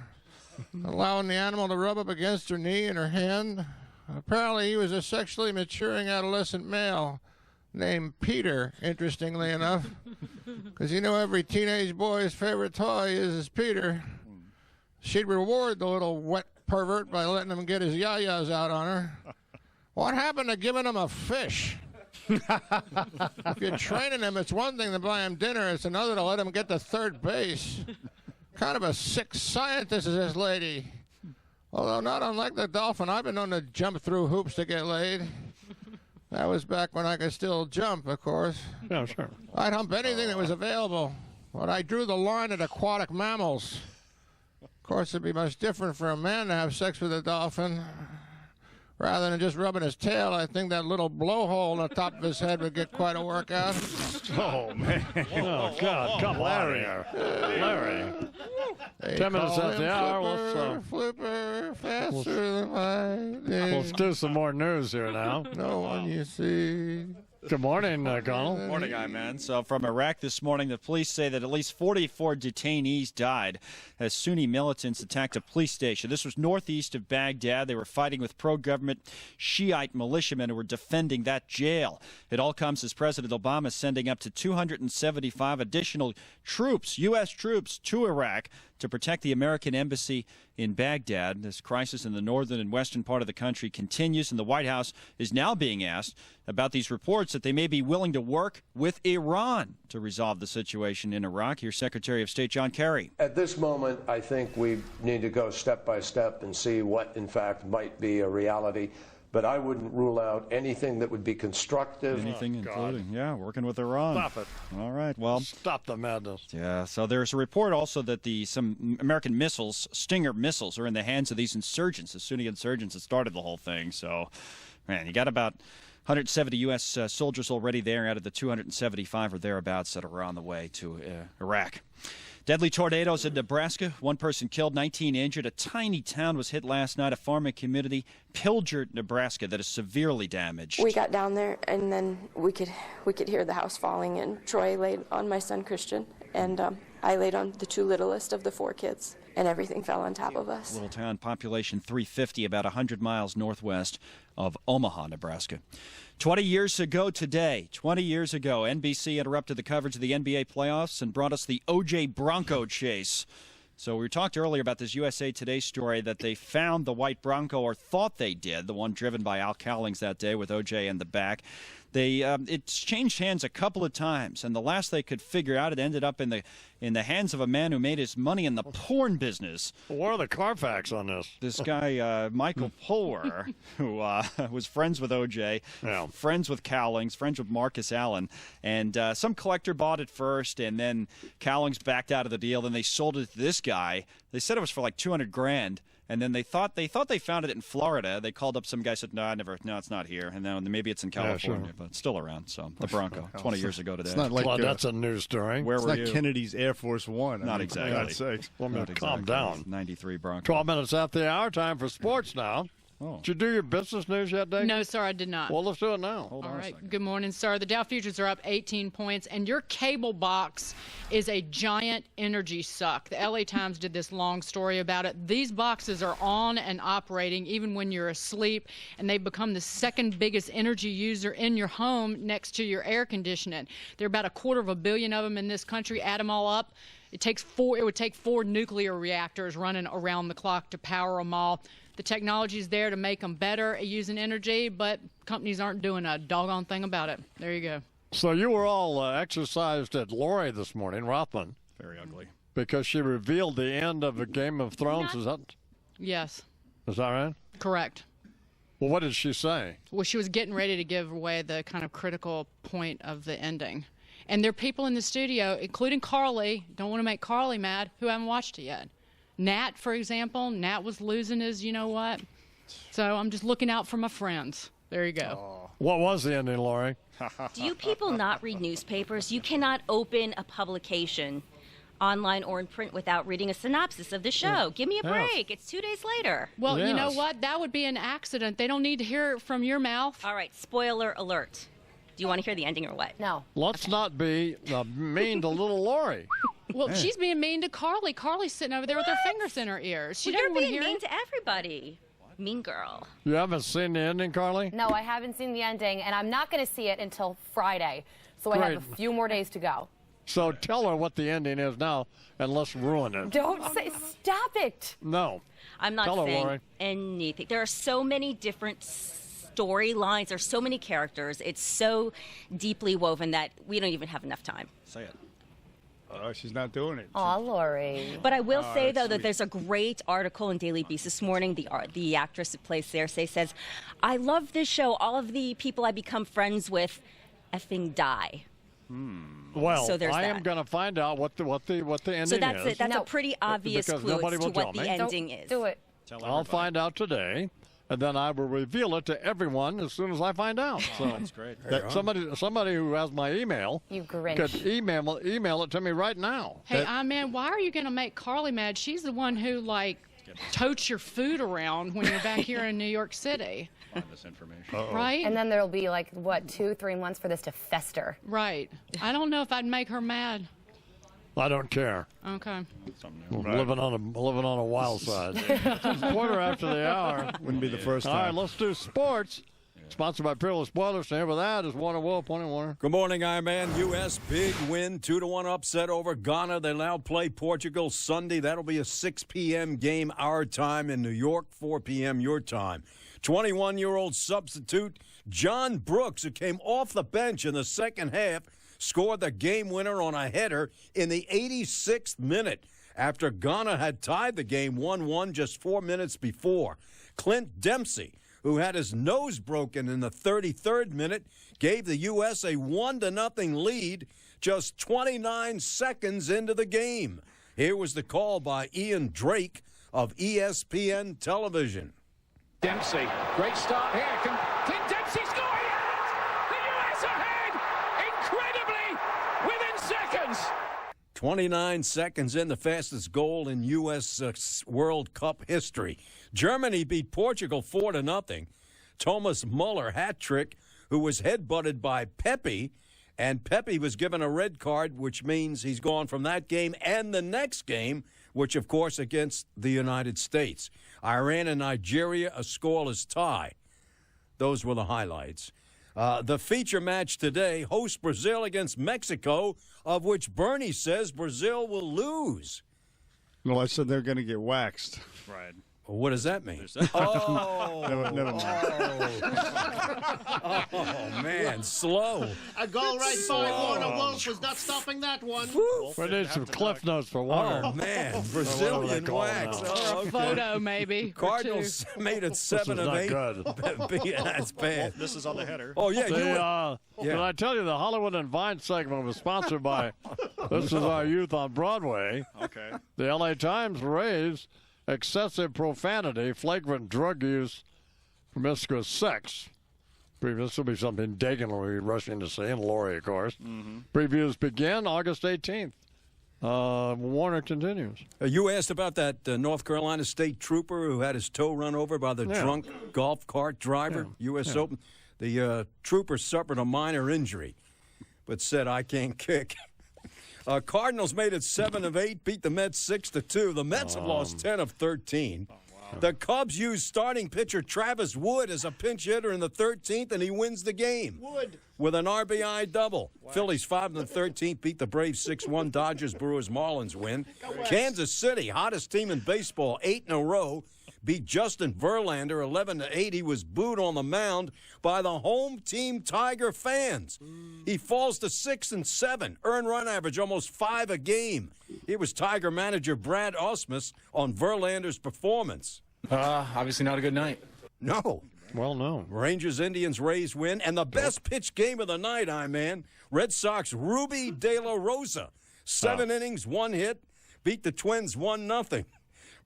allowing the animal to rub up against her knee and her hand. Apparently he was a sexually maturing adolescent male named Peter, interestingly enough, because every teenage boy's favorite toy is Peter. She'd reward the little wet pervert by letting him get his yayas out on her. What happened to giving him a fish? If you're training him, it's one thing to buy him dinner. It's another to let him get to third base. Kind of a sick scientist is this lady. Although not unlike the dolphin, I've been known to jump through hoops to get laid. That was back when I could still jump, of course. Yeah, sure. I'd hump anything that was available, but I drew the line at aquatic mammals. Of course, it'd be much different for a man to have sex with a dolphin. Rather than just rubbing his tail, I think that little blowhole on the top of his head would get quite a workout. Oh, man. Oh, God. Come on here. Larry. 10 minutes after the hour. Flipper, faster than lightning. Let's do some more news here now. No one you see. Good morning, Connell. Morning, man. So from Iraq this morning, the police say that at least 44 detainees died as Sunni militants attacked a police station. This was northeast of Baghdad. They were fighting with pro-government Shiite militiamen who were defending that jail. It all comes as President Obama is sending up to 275 additional troops, U.S. troops, to Iraq to protect the American embassy in Baghdad. This crisis in the northern and western part of the country continues, and the White House is now being asked about these reports that they may be willing to work with Iran to resolve the situation in Iraq. Here's Secretary of State John Kerry. At this moment, I think we need to go step by step and see what, in fact, might be a reality. But I wouldn't rule out anything that would be constructive. Anything, including, working with Iran. Stop it. All right, well. Stop the madness. Yeah, so there's a report also that some American missiles, Stinger missiles, are in the hands of these insurgents, the Sunni insurgents that started the whole thing. So, man, you got about 170 U.S. Soldiers already there out of the 275 or thereabouts that are on the way to Iraq. Deadly tornadoes in Nebraska. 1 person killed, 19 injured. A tiny town was hit last night, a farming community, Pilgert, Nebraska, that is severely damaged. We got down there, and then we could hear the house falling, and Troy laid on my son Christian, and I laid on the 2 littlest of the 4 kids, and everything fell on top of us. Little town, population 350, about 100 miles northwest of Omaha, Nebraska. 20 years ago today, NBC interrupted the coverage of the NBA playoffs and brought us the O.J. Bronco chase. So we talked earlier about this USA Today story that they found the white Bronco, or thought they did, the one driven by Al Cowlings that day with O.J. in the back. It's changed hands a couple of times, and the last they could figure out, it ended up in the hands of a man who made his money in the porn business. What are the Carfax on this? This guy, Michael Pulwer, who was friends with O.J., friends with Cowlings, friends with Marcus Allen, and some collector bought it first, and then Cowlings backed out of the deal. Then they sold it to this guy. They said it was for like $200,000. And then they thought they found it in Florida. They called up some guy, said, no, it's not here. And then maybe it's in California, but it's still around. So the Bronco, 20 years ago today. It's not like that's a news story. Where were you? It's not Kennedy's Air Force One. Not exactly. For God's sakes. Well, calm down. 93 Bronco. 12 minutes after the hour, time for sports now. Oh. Did you do your business news yet, Dave? No, sir, I did not. Well, let's do it now. All right. Good morning, sir. The Dow futures are up 18 points, and your cable box is a giant energy suck. The LA Times did this long story about it. These boxes are on and operating even when you're asleep, and they've become the second biggest energy user in your home next to your air conditioning. There are about 250 million of them in this country. Add them all up. It would take 4 nuclear reactors running around the clock to power them all. The technology is there to make them better at using energy, but companies aren't doing a doggone thing about it. There you go. So you were all exercised at Lori this morning, Rothman. Very ugly. Because she revealed the end of a Game of Thrones. Yes. Is that right? Correct. Well, what did she say? Well, she was getting ready to give away the kind of critical point of the ending. And there are people in the studio, including Carly, don't want to make Carly mad, who haven't watched it yet. Nat, for example, Nat was losing his you-know-what. So I'm just looking out for my friends. There you go. What was the ending, Lori? Do you people not read newspapers? You cannot open a publication, online or in print, without reading a synopsis of the show. Give me a break. It's 2 days later. Well, you know what? That would be an accident. They don't need to hear it from your mouth. All right, spoiler alert. Do you want to hear the ending or what? No. Let's not be mean to little Lori. Well, she's being mean to Carly. Carly's sitting over there with her fingers in her ears. She doesn't You're want to being hear mean it. to everybody. Mean girl. You haven't seen the ending, Carly? No, I haven't seen the ending, and I'm not going to see it until Friday. So I have a few more days to go. So tell her what the ending is now, and let's ruin it. Don't say, stop it. No. I'm not Tell her, saying Lori. anything. There are so many different storylines. There's so many characters. It's so deeply woven that we don't even have enough time. Say it. Oh, she's not doing it. Aw, Lori. But I will say, though, sweet. that there's a great article in Daily Beast this morning. The actress that plays Cersei says, I love this show. All of the people I become friends with effing die. Well, So there's I that. am going to find out what the ending So that's is. it. That's a pretty obvious because clue nobody as to will tell what the me. ending is. Do it. I'll find out today, and then I will reveal it to everyone as soon as I find out. So That's great. somebody who has my email You Grinch. could email it to me right now. Hey, man, why are you going to make Carly mad? She's the one who, totes your food around when you're back here in New York City. Find this information. Right? And then there'll be 2-3 months for this to fester. Right. I don't know if I'd make her mad. I don't care. Okay. Living on a wild side. Quarter after the hour. Wouldn't be the first All time. right, let's do sports. Sponsored by Peerless Spoilers. Here with that is Warner Wolf. Warner. Good morning, Iron U.S. big win, 2-1 upset over Ghana. They now play Portugal Sunday. That'll be a 6 p.m. game our time in New York, 4 p.m. your time. 21-year-old substitute John Brooks, who came off the bench in the second half, scored the game winner on a header in the 86th minute after Ghana had tied the game 1-1 just 4 minutes before. Clint Dempsey, who had his nose broken in the 33rd minute, gave the U.S. a 1-0 lead just 29 seconds into the game. Here was the call by Ian Drake of ESPN Television. Dempsey, great start here. Can Clint Dempsey score? The U.S. ahead, incredibly, within seconds. 29 seconds in, the fastest goal in U.S. World Cup history. Germany beat Portugal 4-0. Thomas Muller hat trick, who was headbutted by Pepe, and Pepe was given a red card, which means he's gone from that game and the next game, which, of course, against the United States. Iran and Nigeria, a scoreless tie. Those were the highlights. The feature match today, hosts Brazil against Mexico, of which Bernie says Brazil will lose. No, I said they're going to get waxed. Right. What does that mean? Oh, never mind. Oh, man, slow. A goal right by Warner Wolf was not stopping that one. We need some cliff notes for Warner. Oh, man, Brazilian wax. Oh, okay. Photo, maybe. Cardinals made it 7 of 8. Good. That's bad. This is on the header. Oh, yeah. Did I tell you the Hollywood and Vine segment was sponsored by This Is Our Youth on Broadway. Okay. The LA Times raised excessive profanity, flagrant drug use, promiscuous sex. This will be something Dagan will be rushing to see, and Lori, of course. Mm-hmm. Previews begin August 18th. Warner continues. You asked about that North Carolina state trooper who had his toe run over by the drunk golf cart driver, U.S. Open. The trooper suffered a minor injury, but said, I can't kick. Cardinals made it 7 of 8, beat the Mets 6-2. The Mets have lost 10 of 13. The Cubs used starting pitcher Travis Wood as a pinch hitter in the 13th, and he wins the game. Wood. With an RBI double. Wow. Phillies 5 in the 13th, beat the Braves 6-1. Dodgers, Brewers, Marlins win. Kansas City, hottest team in baseball, 8 in a row. Beat Justin Verlander 11-8. He was booed on the mound by the home team Tiger fans. He falls to 6 and 7. Earned run average almost 5 a game. Here was Tiger manager Brad Ausmus on Verlander's performance. Obviously not a good night. No. Well, no. Rangers, Indians, Rays win. And the best pitch game of the night, Red Sox, Ruby De La Rosa. 7 innings, 1 hit. Beat the Twins 1-0.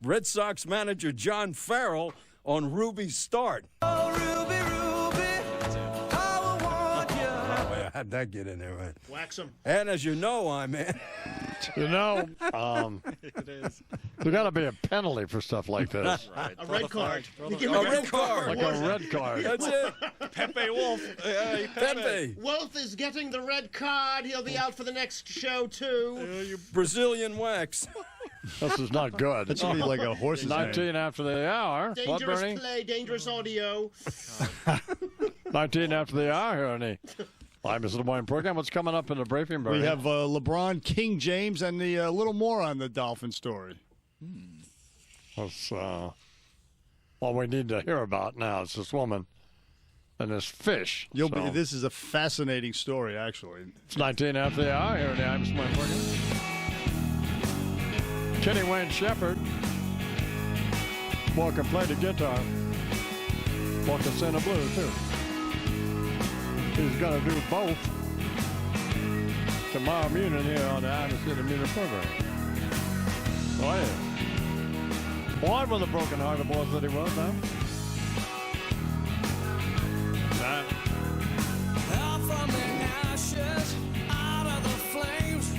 Red Sox manager John Farrell on Ruby's start. Oh, Ruby, I want you. How'd that get in there, right? Wax him. And as you know, it is. There's got to be a penalty for stuff like this. Right. A red card. A red card. Like a red card. That's it. Pepe Wolf. Pepe. Wolf is getting the red card. He'll be out for the next show, too. Brazilian wax. This is not good. That should be like a horse's 19 name. after the hour. Dangerous Bernie? play, dangerous audio. 19 after the hour here, Ernie. I'm Mr. Des Moines program. What's coming up in the briefing, Bernie? We have LeBron, King James, and the little more on the Dolphin story. That's all we need to hear about now. It's this woman and this fish. This is a fascinating story, actually. It's 19 after the hour here in the I'm Des Moines program. Kenny Wayne Shepherd. Boy can play the guitar. Boy can sing the blues, too. He's going to do both tomorrow morning here on the Iowa City Music program. Oh, yeah. Born with a broken heart, the boy said he was, huh? Out from the ashes, out of the flames,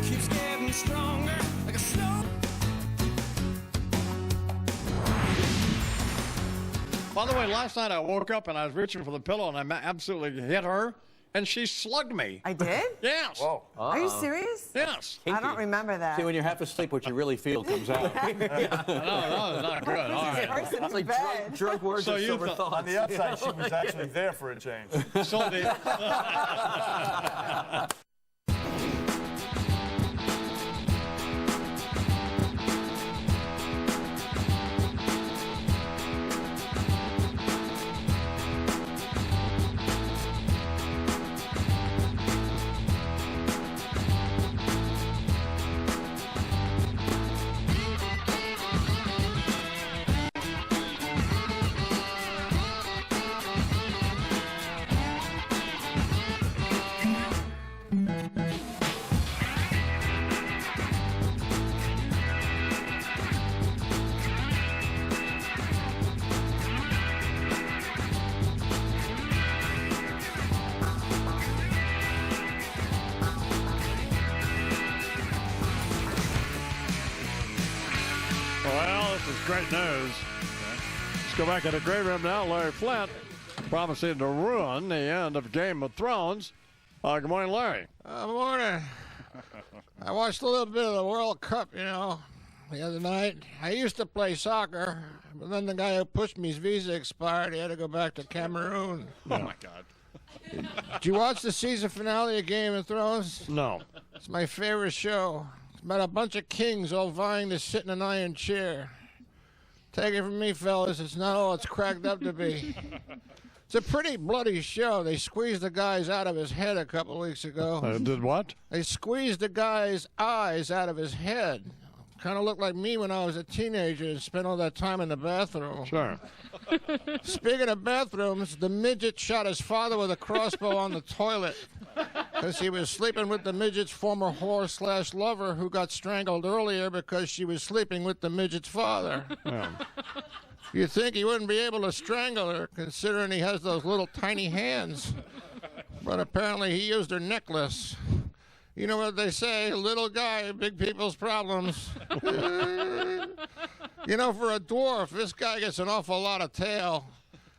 keeps getting stronger like a snow. By the way, last night I woke up and I was reaching for the pillow and I absolutely hit her, and she slugged me. I did? Yes. Whoa. Are you serious? Yes. I don't remember that. See, when you're half asleep, what you really feel comes out. No, that's not good. All right. It's like drunk words So or you silver thought- thoughts. On the upside, she was actually there for a change. So the, well, this is great news. Let's go back to the grey room now. Larry Flint promising to ruin the end of Game of Thrones. Good morning, Larry. Good morning. I watched a little bit of the World Cup, the other night. I used to play soccer, but then the guy who pushed me's visa expired. He had to go back to Cameroon. Oh, my God. Did you watch the season finale of Game of Thrones? No. It's my favorite show. It's about a bunch of kings all vying to sit in an iron chair. Take it from me, fellas, it's not all it's cracked up to be. It's a pretty bloody show. They squeezed the guy's out of his head a couple weeks ago. Did what? They squeezed the guy's eyes out of his head. Kind of looked like me when I was a teenager and spent all that time in the bathroom. Sure. Speaking of bathrooms, the midget shot his father with a crossbow on the toilet because he was sleeping with the midget's former whore/lover who got strangled earlier because she was sleeping with the midget's father. Yeah. You'd think he wouldn't be able to strangle her, considering he has those little tiny hands. But apparently he used her necklace. You know what they say, little guy, big people's problems. You know, for a dwarf, this guy gets an awful lot of tail,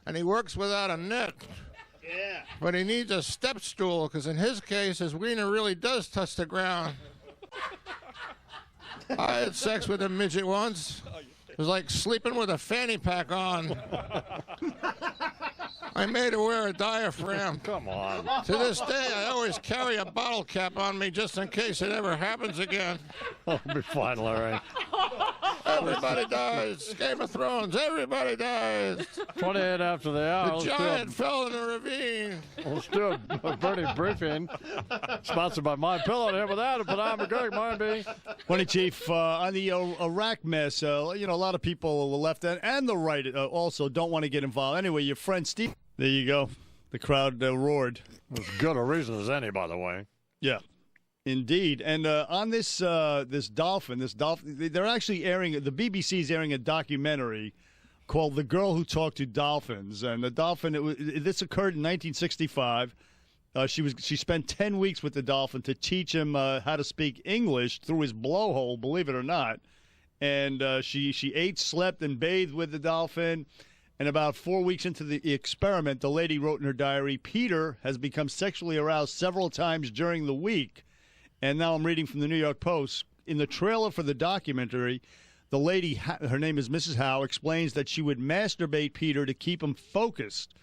and he works without a net. Yeah. But he needs a step stool, because in his case, his wiener really does touch the ground. I had sex with a midget once. It was like sleeping with a fanny pack on. I made her wear a diaphragm. Come on. To this day, I always carry a bottle cap on me just in case it ever happens again. I'll be fine, Larry. Everybody dies. Game of Thrones, everybody dies. 28 after the hour. The giant fell in a ravine. Let's do a Bernie briefing. Sponsored by My Pillow. Here with Adam, but I'm Greg Marby. Morning, Chief. On the Iraq mess, a lot of people, the left and the right, also don't want to get involved. Anyway, your friend Steve. There you go. The crowd roared. As good a reason as any, by the way. Yeah, indeed. And on this dolphin, they're actually airing. The BBC's airing a documentary called "The Girl Who Talked to Dolphins." And the dolphin. This occurred in 1965. She spent 10 weeks with the dolphin to teach him how to speak English through his blowhole. Believe it or not. And she ate, slept, and bathed with the dolphin. And about 4 weeks into the experiment, the lady wrote in her diary, Peter has become sexually aroused several times during the week. And now I'm reading from the New York Post. In the trailer for the documentary, the lady, her name is Mrs. Howe, explains that she would masturbate Peter to keep him focused.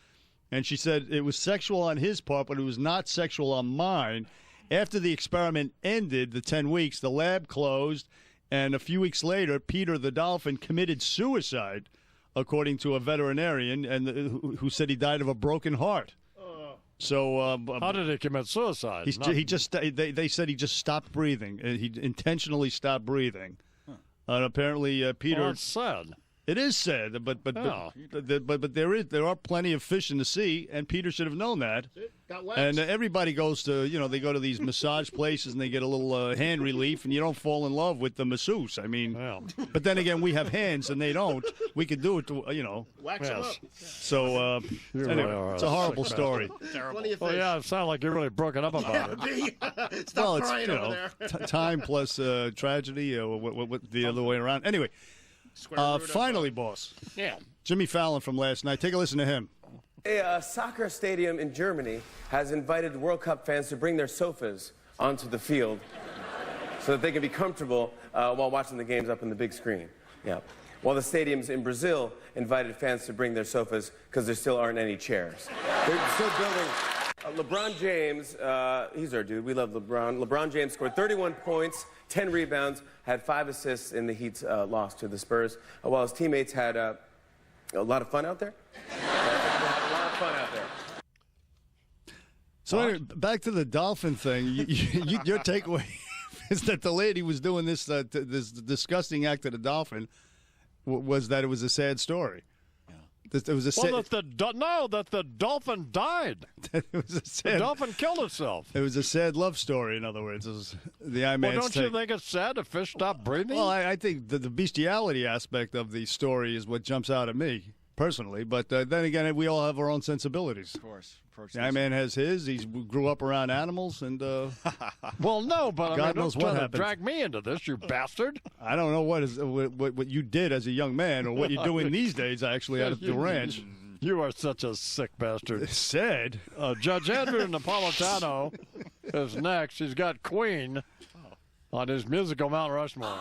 And she said it was sexual on his part, but it was not sexual on mine. After the experiment ended, the 10 weeks, the lab closed. And a few weeks later, Peter the dolphin committed suicide, according to a veterinarian, and who said he died of a broken heart. So how did he commit suicide? They said he just stopped breathing. He intentionally stopped breathing. And apparently, Peter. Well, that's sad. It is sad, but there are plenty of fish in the sea, and Peter should have known that. And everybody goes to they go to these massage places and they get a little hand relief, and you don't fall in love with the masseuse. I mean, but then again, we have hands and they don't. We could do it to wax them up. So anyway, it's a horrible story. Terrible. Well, yeah, it sounds like you're really broken up about it. Stop crying over there. Time plus tragedy, the other way around. Anyway. Finally, boss. Yeah. Jimmy Fallon from last night. Take a listen to him. A soccer stadium in Germany has invited World Cup fans to bring their sofas onto the field so that they can be comfortable while watching the games up on the big screen. Yeah. While the stadiums in Brazil invited fans to bring their sofas because there still aren't any chairs. They're still building. LeBron James, he's our dude. We love LeBron. LeBron James scored 31 points, 10 rebounds, had 5 assists in the Heat's loss to the Spurs, while his teammates had a lot of fun out there. So anyway, back to the dolphin thing. Your takeaway is that the lady was doing this disgusting act to the dolphin was that it was a sad story. It was a that the dolphin died. It was a sad, the dolphin killed itself. It was a sad love story, in other words. It was the Well, don't you think it's sad the fish stopped breathing? Well, I think the bestiality aspect of the story is what jumps out at me, personally. But then again, we all have our own sensibilities. Of course. The I-Man has his. He grew up around animals, and well, no, but God knows what happened. Drag me into this, you bastard! I don't know what you did as a young man, or what you're doing these days. Actually, out at the ranch. You are such a sick bastard. Sad. Judge Andrew Napolitano is next. He's got Queen on his musical Mount Rushmore.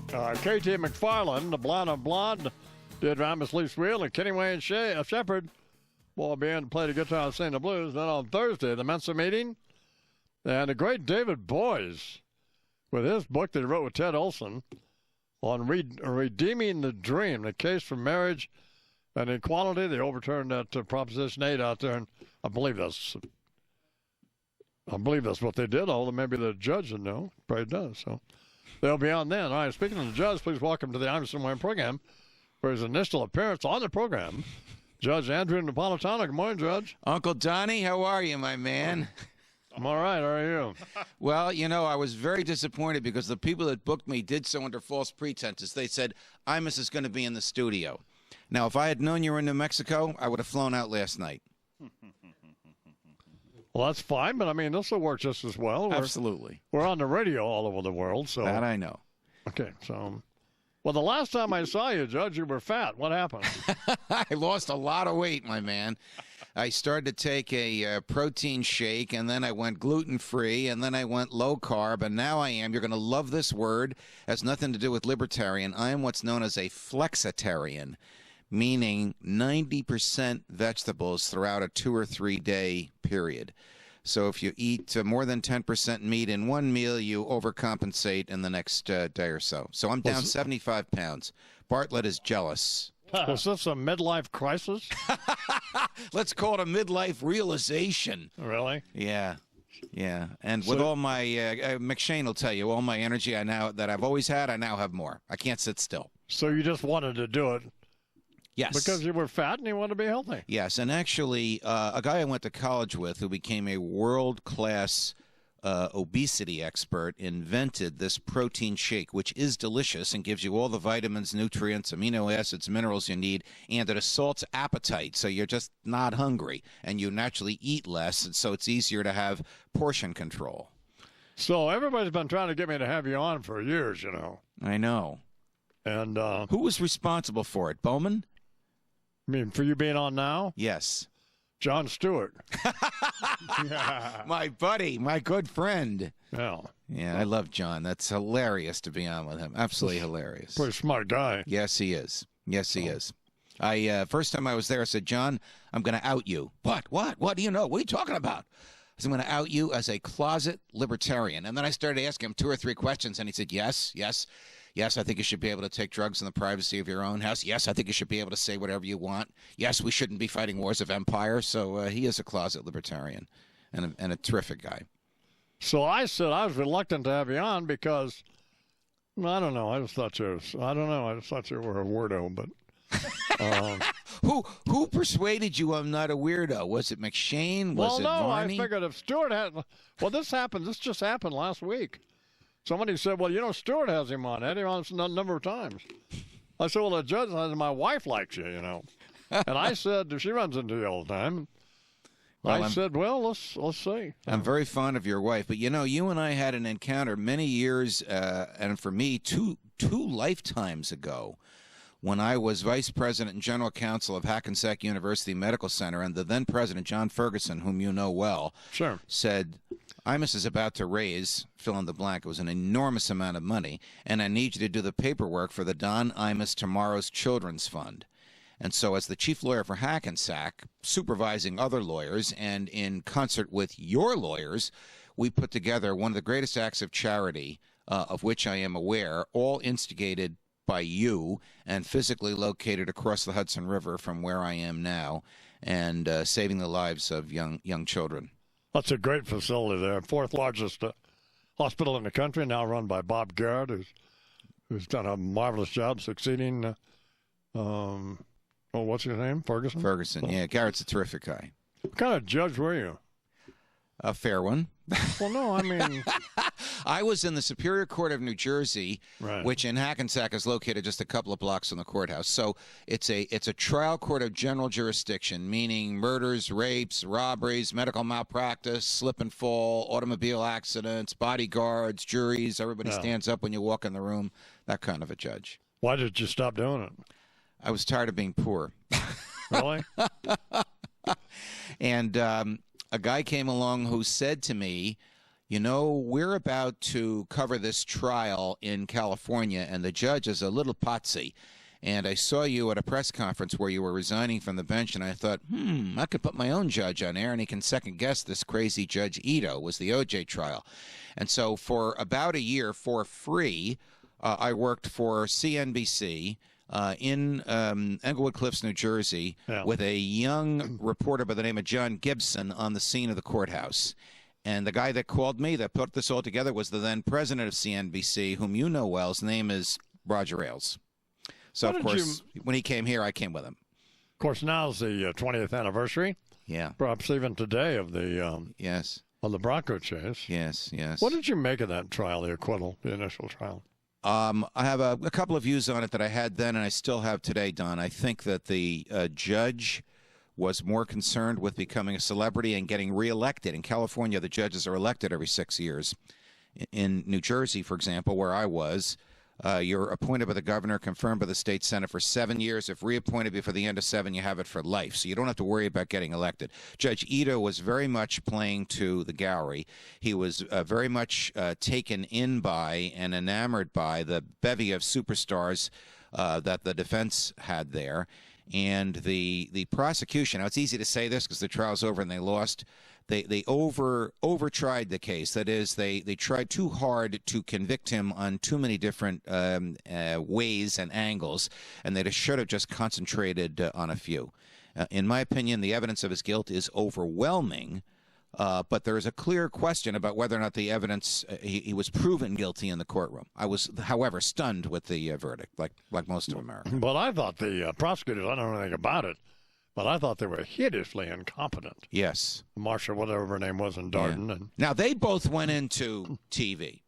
K.T. McFarland, the blonde of blonde, did Ramos Leafs Wheel, and Kenny Wayne Shepherd will be in to play the guitar and sing the blues. Then on Thursday, the Mensa meeting. And the great David Boies, with his book that he wrote with Ted Olson, on redeeming the dream, the case for marriage and equality. They overturned that Proposition 8 out there, and I believe that's what they did, although maybe the judge would know. Probably does. So they'll be on then. All right, speaking of the judge, please welcome to the Imus and Wayne program for his initial appearance on the program, Judge Andrew Napolitano. Good morning, Judge. Uncle Donnie, how are you, my man? I'm all right. How are you? Well, you know, I was very disappointed because the people that booked me did so under false pretenses. They said, Imus is going to be in the studio. Now, if I had known you were in New Mexico, I would have flown out last night. Well, that's fine, but I mean, this will work just as well. Absolutely. We're on the radio all over the world, so. That I know. Okay, so. Well, the last time I saw you, Judge, you were fat. What happened? I lost a lot of weight, my man. I started to take a protein shake, and then I went gluten-free, and then I went low-carb, and now I am, you're going to love this word, has nothing to do with libertarian. I am what's known as a flexitarian, meaning 90% vegetables throughout a 2 or 3 day period. So if you eat more than 10% meat in one meal, you overcompensate in the next day or so. So I'm down 75 pounds. Bartlett is jealous. Was this a midlife crisis? Let's call it a midlife realization. Really? Yeah. Yeah. And with all my, McShane will tell you, all my energy that I've always had, I now have more. I can't sit still. So you just wanted to do it? Yes. Because you were fat and you wanted to be healthy. Yes. And actually, a guy I went to college with who became a world-class obesity expert invented this protein shake, which is delicious and gives you all the vitamins, nutrients, amino acids, minerals you need, and it assaults appetite, so you're just not hungry, and you naturally eat less, and so it's easier to have portion control. So everybody's been trying to get me to have you on for years, you know. I know. And who was responsible for it? Bowman? I mean, for you being on now? Yes. Jon Stewart. My buddy, my good friend. Yeah. Yeah, I love John. That's hilarious to be on with him. Absolutely hilarious. Pretty smart guy. Yes, he is. Yes, he is. First time I was there, I said, John, I'm going to out you. What? What do you know? What are you talking about? I said, I'm going to out you as a closet libertarian. And then I started asking him 2 or 3 questions, and he said, yes, I think you should be able to take drugs in the privacy of your own house. Yes, I think you should be able to say whatever you want. Yes, we shouldn't be fighting wars of empire. So he is a closet libertarian and a terrific guy. So I said I was reluctant to have you on because, I don't know. I just thought you were a weirdo, but. Who persuaded you I'm not a weirdo? Was it McShane? Was it Varney? I figured if Stewart had. Well, this just happened last week. Somebody said, well, you know, Stewart has him on. Had him on a number of times. I said, well, the judge said, my wife likes you, you know. And I said, she runs into you all the time. Well, I said, well, let's see. I'm very fond of your wife. But, you know, you and I had an encounter many years, and for me, two lifetimes ago, when I was vice president and general counsel of Hackensack University Medical Center, and the then president, John Ferguson, whom you know well, said, Imus is about to raise, fill in the blank, it was an enormous amount of money, and I need you to do the paperwork for the Don Imus Tomorrow's Children's Fund. And so as the chief lawyer for Hackensack, supervising other lawyers, and in concert with your lawyers, we put together one of the greatest acts of charity of which I am aware, all instigated by you and physically located across the Hudson River from where I am now, and saving the lives of young children. That's a great facility there. 4th largest hospital in the country, now run by Bob Garrett, who's done a marvelous job succeeding. What's his name? Ferguson? Ferguson, yeah. Garrett's a terrific guy. What kind of judge were you? A fair one. Well, no, I mean... I was in the Superior Court of New Jersey, right, which in Hackensack is located just a couple of blocks from the courthouse. So it's a trial court of general jurisdiction, meaning murders, rapes, robberies, medical malpractice, slip and fall, automobile accidents, bodyguards, juries. Everybody stands up when you walk in the room. That kind of a judge. Why did you stop doing it? I was tired of being poor. Really? And a guy came along who said to me, you know, we're about to cover this trial in California, and the judge is a little potsy. And I saw you at a press conference where you were resigning from the bench, and I thought, I could put my own judge on air, and he can second-guess this crazy Judge Ito. It was the O.J. trial. And so for about a year, for free, I worked for CNBC in Englewood Cliffs, New Jersey, with a young reporter by the name of John Gibson on the scene of the courthouse. And the guy that called me, that put this all together, was the then president of CNBC, whom you know well. His name is Roger Ailes. So, of course, when he came here, I came with him. Of course, now's the 20th anniversary. Yeah. Perhaps even today of the yes, of the Bronco chase. Yes, yes. What did you make of that trial, the acquittal, the initial trial? I have a couple of views on it that I had then and I still have today, Don. I think that the judge was more concerned with becoming a celebrity and getting reelected. In California, the judges are elected every 6 years. In New Jersey, for example, where I was, you're appointed by the governor, confirmed by the state senate for 7 years. If reappointed before the end of 7, you have it for life. So you don't have to worry about getting elected. Judge Ito was very much playing to the gallery. He was very much taken in by and enamored by the bevy of superstars that the defense had there. And the prosecution, now it's easy to say this because the trial's over and they lost. They over-tried the case. That is, they tried too hard to convict him on too many different ways and angles, and they should have just concentrated on a few. In my opinion, the evidence of his guilt is overwhelming, but there is a clear question about whether or not the evidence, he was proven guilty in the courtroom. I was, however, stunned with the verdict, like most of America. Well, I thought the prosecutors, I don't know anything about it, but I thought they were hideously incompetent. Yes. Marsha, whatever her name was in Darden. Yeah. And now, they both went into TV.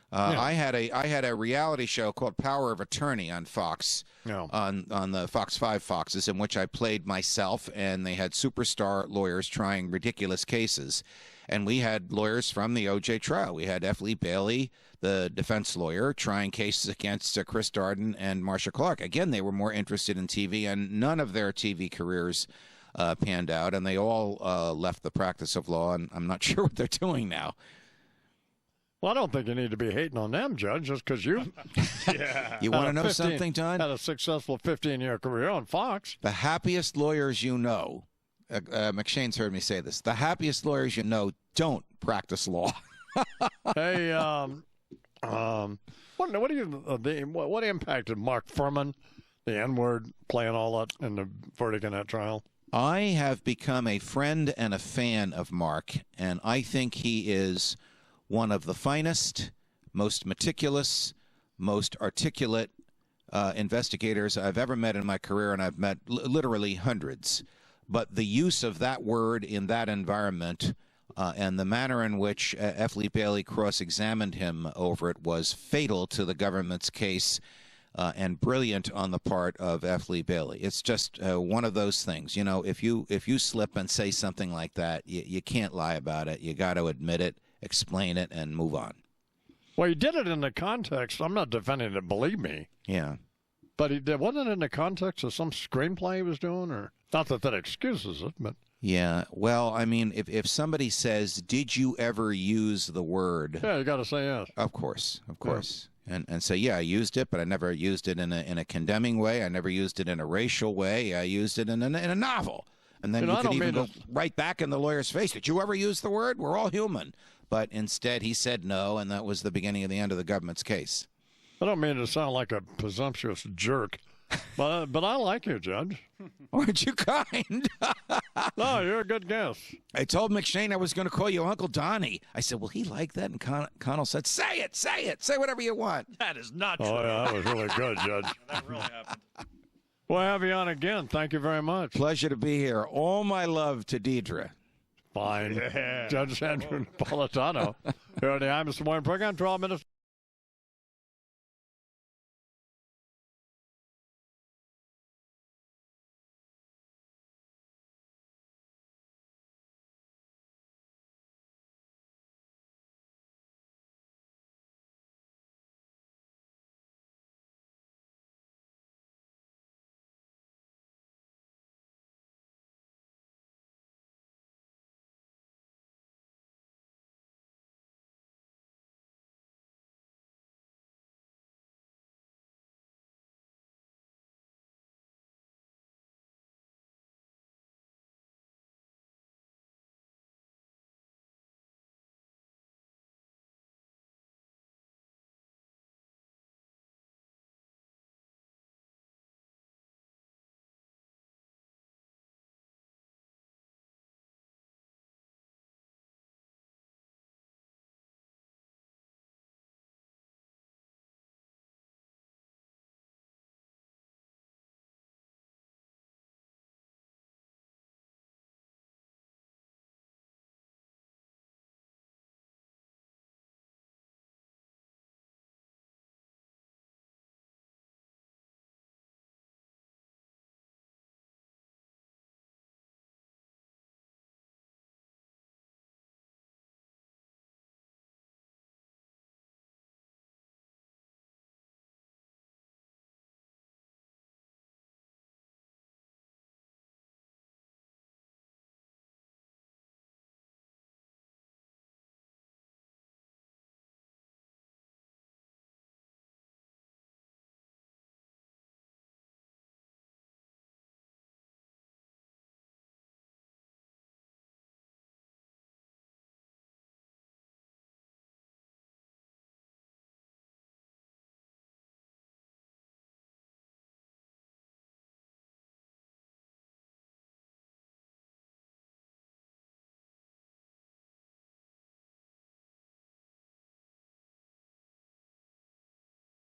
I had a reality show called Power of Attorney on Fox, on the Fox 5 Foxes, in which I played myself, and they had superstar lawyers trying ridiculous cases. And we had lawyers from the O.J. trial. We had F. Lee Bailey, the defense lawyer, trying cases against Chris Darden and Marsha Clark. Again, they were more interested in TV, and none of their TV careers panned out, and they all left the practice of law, and I'm not sure what they're doing now. Well, I don't think you need to be hating on them, Judge, just because you You want to know something, Don? Had a successful 15-year career on Fox. The happiest lawyers you know, McShane's heard me say this, the happiest lawyers you know don't practice law. Hey, what impacted Mark Furman, the N-word, playing all that in the verdict in that trial? I have become a friend and a fan of Mark, and I think he is one of the finest, most meticulous, most articulate investigators I've ever met in my career, and I've met literally hundreds. But the use of that word in that environment and the manner in which F. Lee Bailey cross-examined him over it was fatal to the government's case and brilliant on the part of F. Lee Bailey. It's just one of those things. You know, if you slip and say something like that, you can't lie about it. You got to admit it, explain it, and move on. Well, he did it in the context. I'm not defending it, believe me. Yeah. But wasn't it in the context of some screenplay he was doing? Or not that excuses it, but... Yeah, well, I mean, if somebody says, did you ever use the word? Yeah, you got to say yes. Of course, of course. Yeah. And say, yeah, I used it, but I never used it in a condemning way. I never used it in a racial way. I used it in a novel. And then you could even go right back in the lawyer's face. Did you ever use the word? We're all human. But instead, he said no, and that was the beginning of the end of the government's case. I don't mean to sound like a presumptuous jerk, but I like you, Judge. Aren't you kind? No, you're a good guest. I told McShane I was going to call you Uncle Donnie. I said, will he like that? And Connell said, say it. Say whatever you want. That is not true. Oh, yeah, that was really good, Judge. That really happened. We'll have you on again. Thank you very much. Pleasure to be here. All my love to Deidre. Fine. Yeah. Judge Andrew Napolitano here on the Imus Morning Program, 12 minutes.